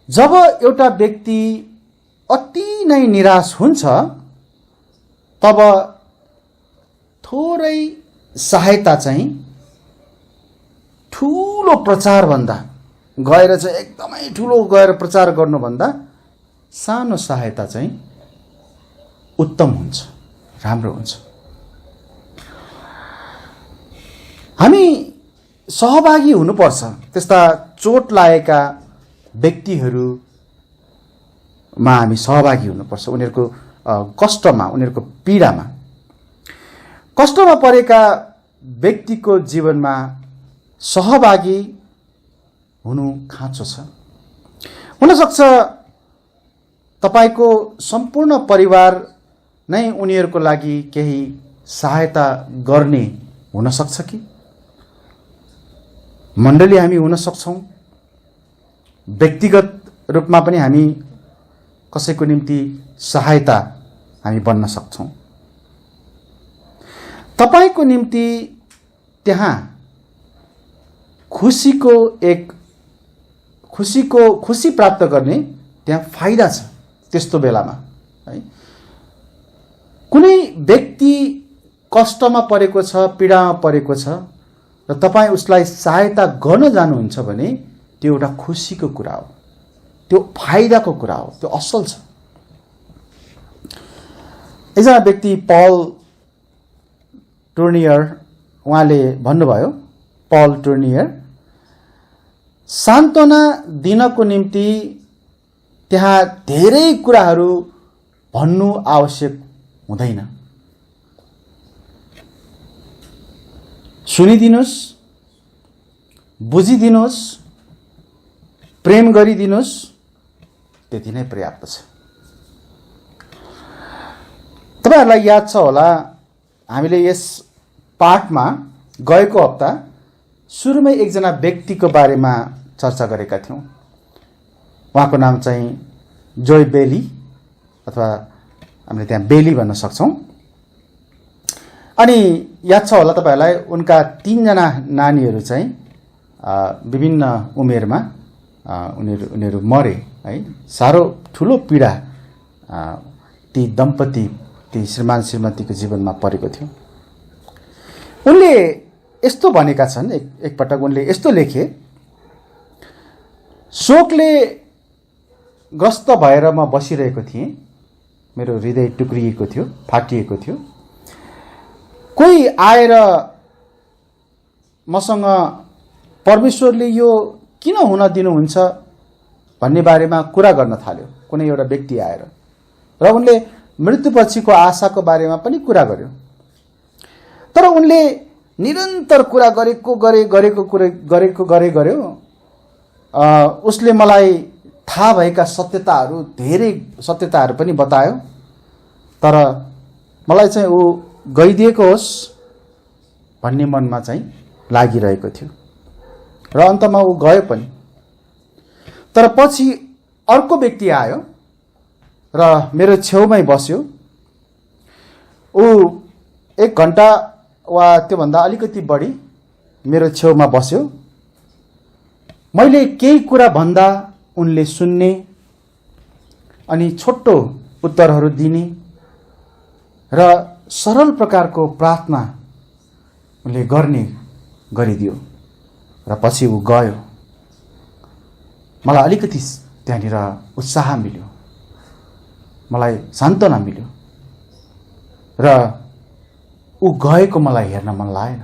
जब एउटा व्यक्ति अति नै निराश हुन्छ तब थोरै सहायता चाहिँ ठुलो प्रचारभन्दा गएर चाहिँ एकदमै ठुलो गएर प्रचार गर्नुभन्दा सानो सहायता चाहिँ उत्तम हुन्छ, राम्रो हुन्छ। हामी सहभागी हुनुपर्छ त्यस्ता चोट लागेका व्यक्तिहरूमा हामी सहभागी हुनुपर्छ, उनीहरूको कष्टमा, उनीहरूको पीडामा। कष्टमा परेका व्यक्तिको जीवनमा सहभागी हुनु खाँचो छ। हुनसक्छ तपाईको सम्पूर्ण परिवार नै उनीहरूको लागि केही सहायता गर्ने हुन सक्छ कि मण्डली हामी हुन सक्छौं। व्यक्तिगत रूपमा पनि हामी कसैको निम्ति सहायता हामी बन्न सक्छौं। तपाईको निम्ति त्यहाँ खुशी प्राप्त गर्ने त्यहाँ फाइदा छ। त्यस्तो बेलामा है कुनै व्यक्ति कष्टमा परेको छ, पीडामा परेको छ र तपाई उसलाई सहायता गर्न जानुहुन्छ भने त्यो एउटा खुशीको कुरा हो, त्यो फाइदाको कुरा हो, त्यो असल छ। एकजना व्यक्ति पल टुर्नियर उहाँले भन्नुभयो, पल टुर्नियर, सान्त्वना दिनको निम्ति त्यहाँ धेरै कुराहरू भन्नु आवश्यक हुँदैन। सुनिदिनुस्, बुझिदिनुस्, प्रेम गरिदिनुस्, त्यति नै पर्याप्त छ। तपाईहरुलाई याद छ होला, हामीले यस पाठमा गएको हप्ता सुरुमै एकजना व्यक्तिको बारेमा चर्चा गरेका थियौं। उहाँको नाम चाहिँ जोय बेली अथवा हामीले त्यहाँ बेली भन्न सक्छौं। अनि याद छ होला तपाईहरुलाई, उनका 3 जना नानीहरू चाहिँ विभिन्न उमेरमा उनीहरू मरे है। साह्रो ठुलो पीडा ती दम्पति, ती श्रीमान श्रीमतीको जीवनमा परेको थियो। उनले यस्तो भनेका छन्, एक पटक उनले यस्तो लेखे, शोकले ग्रस्त भएर म बसिरहेको थिएँ, मेरो हृदय टुक्रिएको थियो, फाटिएको थियो। कोही आएर मसँग परमेश्वरले यो किन हुन दिनुहुन्छ भन्ने बारेमा कुरा गर्न थाल्यो। कुनै एउटा व्यक्ति आएर र उनले मृत्युपछिको आशाको बारेमा पनि कुरा गर्यो। तर उनले निरन्तर कुरा गर्यो। उसले मलाई थाहा भएका धेरै सत्यताहरू पनि बतायो। तर मलाई चाहिँ ऊ गइदिएको होस् भन्ने मनमा चाहिँ लागिरहेको थियो र अन्तमा ऊ गयो पनि। तर पछि अर्को व्यक्ति आयो र मेरो छेउमै बस्यो। ऊ 1 घण्टा वा त्योभन्दा अलिकति बढी मेरो छेउमा बस्यो। मैले केही कुरा भन्दा उनले सुन्ने अनि छोटो उत्तरहरू दिने र सरल प्रकारको प्रार्थना उनले गरिदियो र पछि ऊ गयो। मलाई अलिकति त्यहाँनिर उत्साह मिल्यो, मलाई सान्त्वना मिल्यो र ऊ गएको मलाई हेर्न मन लागेन।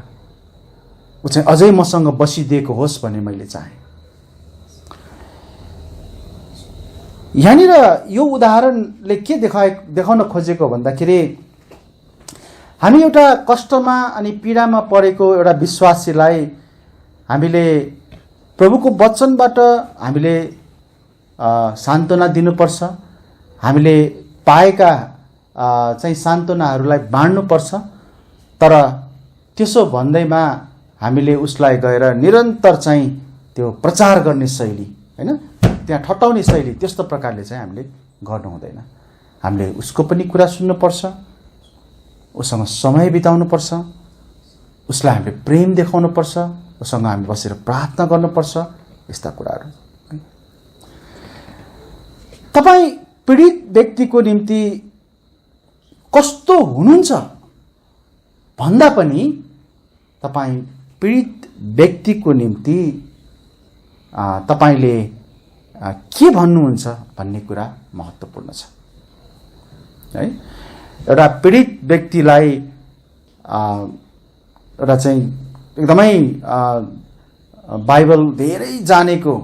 ऊ चाहिँ अझै मसँग बसिदिएको होस् भन्ने मैले चाहे। यहाँनिर यो उदाहरणले के देखाउन खोजेको भन्दाखेरि, हामी एउटा कष्टमा अनि पीडामा परेको एउटा विश्वासीलाई हामीले प्रभुको वचनबाट हामीले सान्त्वना दिनुपर्छ। हामीले पाएका चाहिँ सान्त्वनाहरूलाई बाँड्नुपर्छ। तर त्यसो भन्दैमा हामीले उसलाई गएर निरन्तर चाहिँ त्यो प्रचार गर्ने शैली हैन, त्यहाँ ठट्टाउने शैली त्यस्तो प्रकारले चाहिँ हामीले गर्नु हुँदैन। हामीले उसको पनि कुरा सुन्नुपर्छ, उसँग समय बिताउनुपर्छ, उसलाई हामीले प्रेम देखाउनुपर्छ, उसँग हामी बसेर प्रार्थना गर्नुपर्छ, यस्ता कुराहरू। तपाईँ पीडित व्यक्तिको निम्ति कस्तो हुनुहुन्छ भन्दा पनि तपाईँ पीडित व्यक्तिको निम्ति तपाईले के भन्नुहुन्छ भन्ने कुरा महत्त्वपूर्ण छ है। एउटा पीडित व्यक्तिलाई एउटा चाहिँ एकदमै बाइबल धेरै जानेको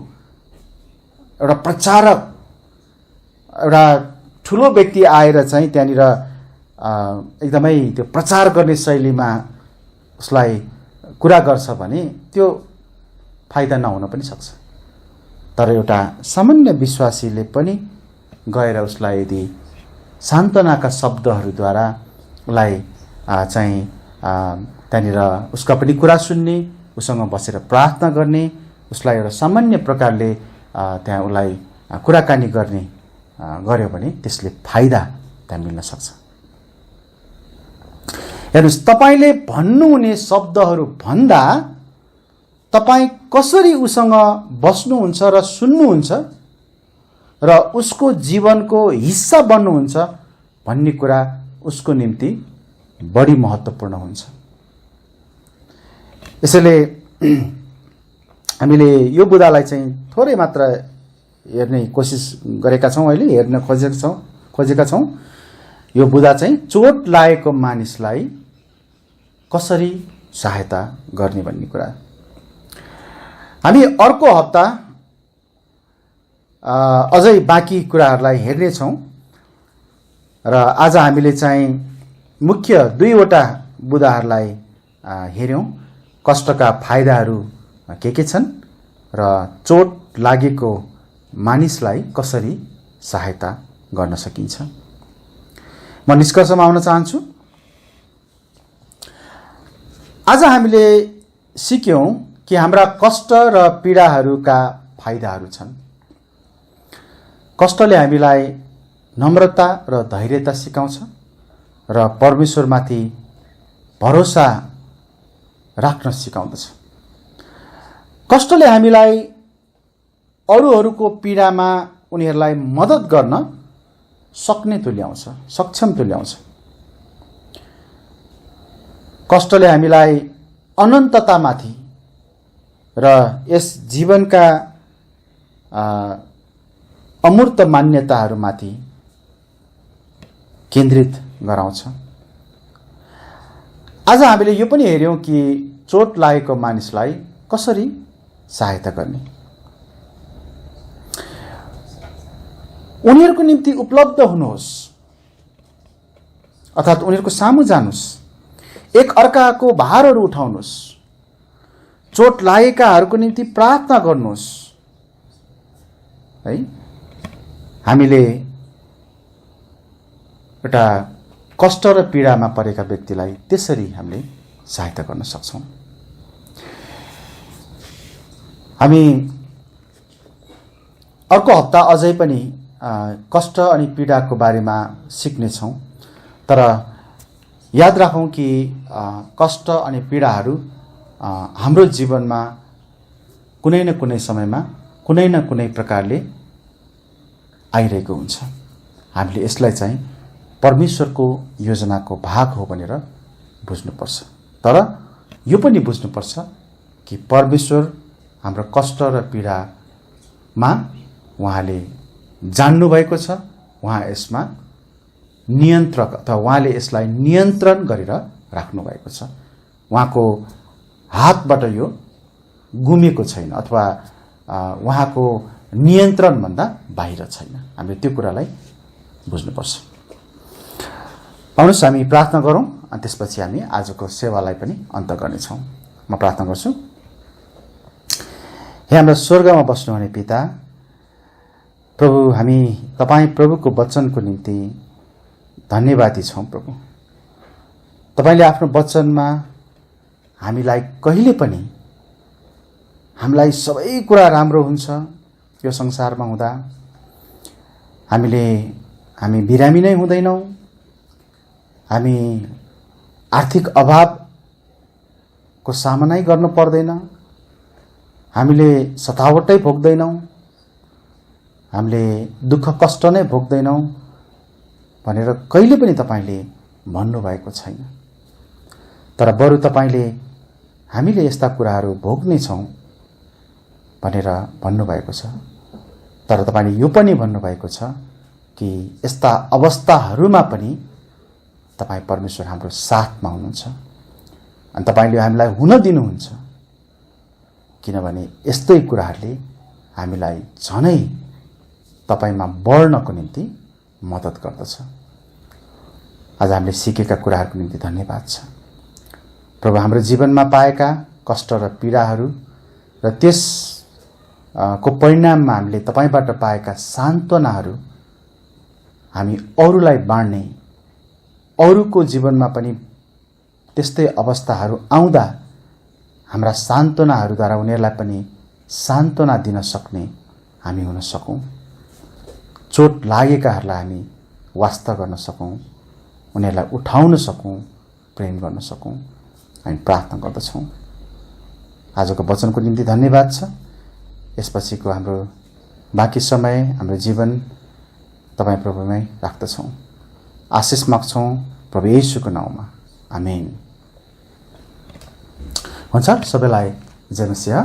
एउटा प्रचारक, एउटा ठुलो व्यक्ति आएर चाहिँ त्यहाँनिर एकदमै त्यो प्रचार गर्ने शैलीमा उसलाई कुरा गर्छ भने त्यो फाइदा नहुन पनि सक्छ। तर एउटा सामान्य विश्वासीले पनि गएर उसलाई यदि सान्त्वनाका शब्दहरूद्वारा उसलाई चाहिँ त्यहाँनिर उसका पनि कुरा सुन्ने, उसँग बसेर प्रार्थना गर्ने, उसलाई एउटा सामान्य प्रकारले त्यहाँ उसलाई कुराकानी गर्ने गर्यो भने त्यसले फाइदा त्यहाँ मिल्न सक्छ। हेर्नुहोस्, तपाईले भन्नुहुने शब्दहरू भन्दा तपाईँ कसरी उसँग बस्नुहुन्छ र सुन्नुहुन्छ र उसको जीवनको हिस्सा बन्नुहुन्छ भन्ने कुरा उसको निम्ति बढी महत्त्वपूर्ण हुन्छ। यसैले हामीले यो बुदालाई चाहिँ थोरै मात्र हेर्ने कोसिस गरेका छौँ, अहिले हेर्न खोजेका छौँ। यो बुदा चाहिँ चोट लागेको मानिसलाई कसरी सहायता गर्ने भन्ने कुरा। हामी अर्को हप्ता अझै बाँकी कुराहरूलाई हेर्नेछौँ र आज हामीले चाहिँ मुख्य दुईवटा बुदाहरूलाई हेऱ्यौँ। कष्टका फाइदाहरू के छन् र चोट लागेको मानिसलाई कसरी सहायता गर्न सकिन्छ। म निष्कर्षमा आउन चाहन्छु। आज हामीले सिक्यौँ कि हाम्रा कष्ट र पीडाहरूका फाइदाहरू छन्। कष्टले हामीलाई नम्रता र धैर्यता सिकाउँछ र परमेश्वरमाथि भरोसा राख्न सिकाउँदछ। कष्टले हामीलाई अरूहरूको पीडामा उनीहरूलाई मद्दत गर्न सक्ने तुल्याउँछ, सक्षम तुल्याउँछ। कष्टले हामीलाई अनन्ततामाथि र यस जीवनका अमूर्त मान्यताहरूमाथि केन्द्रित गराउँछ। आज हामीले यो पनि हेर्यौँ कि चोट लागेको मानिसलाई कसरी सहायता गर्ने। उनीहरूको निम्ति उपलब्ध हुनुहोस्, अर्थात् उनीहरूको सामु जानुस्, एक अर्काको भारहरू उठाउनुहोस्, चोट लागेकाहरूको निम्ति प्रार्थना गर्नुहोस् है। हामीले एउटा कष्ट र पीडामा परेका व्यक्तिलाई त्यसरी हामीले सहायता गर्न सक्छौँ। हामी अर्को हप्ता अझै पनि कष्ट अनि पीडाको बारेमा सिक्नेछौँ। तर याद राखौँ कि कष्ट अनि पीडाहरू हाम्रो जीवनमा कुनै न कुनै समयमा कुनै न कुनै प्रकारले आइरहेको हुन्छ। हामीले यसलाई चाहिँ परमेश्वरको योजनाको भाग हो भनेर बुझ्नुपर्छ। तर यो पनि बुझ्नुपर्छ कि परमेश्वर हाम्रो कष्ट र पीडामा उहाँले जान्नुभएको छ, उहाँ यसमा नियन्त्रक अथवा उहाँले यसलाई नियन्त्रण गरेर राख्नु भएको छ। उहाँको हातबाट यो गुमेको छैन अथवा उहाँको नियन्त्रणभन्दा बाहिर छैन। हामीले त्यो कुरालाई बुझ्नुपर्छ। आउनुहोस् हामी प्रार्थना गरौँ अनि त्यसपछि हामी आजको सेवालाई पनि अन्त गर्नेछौँ। म प्रार्थना गर्छु। हे हाम्रो स्वर्गमा बस्नुहुने पिता, प्रभु, हामी तपाईँ प्रभुको वचनको निम्ति धन्यवादी छौँ। प्रभु, तपाईँले आफ्नो वचनमा हामीलाई कहिले पनि हामीलाई सबै कुरा राम्रो हुन्छ यो संसारमा हुँदा। हामी बिरामी नै हुँदैनौँ, हामी आर्थिक अभावको सामनै गर्नु पर्दैन, हामीले सतावटै भोग्दैनौँ, हामीले दुःख कष्ट नै भोग्दैनौँ भनेर कहिले पनि तपाईँले भन्नुभएको छैन। तर बरु तपाईँले हामीले यस्ता कुराहरू भोग्नेछौँ भनेर भन्नुभएको छ। तर तपाईँले यो पनि भन्नुभएको छ कि यस्ता अवस्थाहरूमा पनि तपाईँ परमेश्वर हाम्रो साथमा हुनुहुन्छ अनि तपाईँले हामीलाई हुन दिनुहुन्छ, किनभने यस्तै कुराहरूले हामीलाई झनै तपाईँमा बढ्नको निम्ति मद्दत गर्दछ। आज हामीले सिकेका कुराहरूको निम्ति धन्यवाद छ प्रभु। हाम्रो जीवनमा पाएका कष्ट र पीडाहरू र त्यसको परिणाममा हामीले तपाईँबाट पाएका सान्त्वनाहरू हामी अरूलाई बाँड्ने, अरूको जीवनमा पनि त्यस्तै अवस्थाहरू आउँदा हाम्रा सान्त्वनाहरूद्वारा उनीहरूलाई पनि सान्त्वना दिन सक्ने हामी हुन सकौँ। चोट लागेकाहरूलाई हामी वास्ता गर्न सकौँ, उनीहरूलाई उठाउन सकौँ, प्रेम गर्न सकौँ। हामी प्रार्थना गर्दछौँ। आजको वचनको निम्ति धन्यवाद छ। यसपछिको हाम्रो बाँकी समय, हाम्रो जीवन तपाईँ प्रभुमै राख्दछौँ। आशिष माग्छौँ प्रभु येशूको नाउँमा, आमेन। हुन्छ, सबैलाई जय मसीह।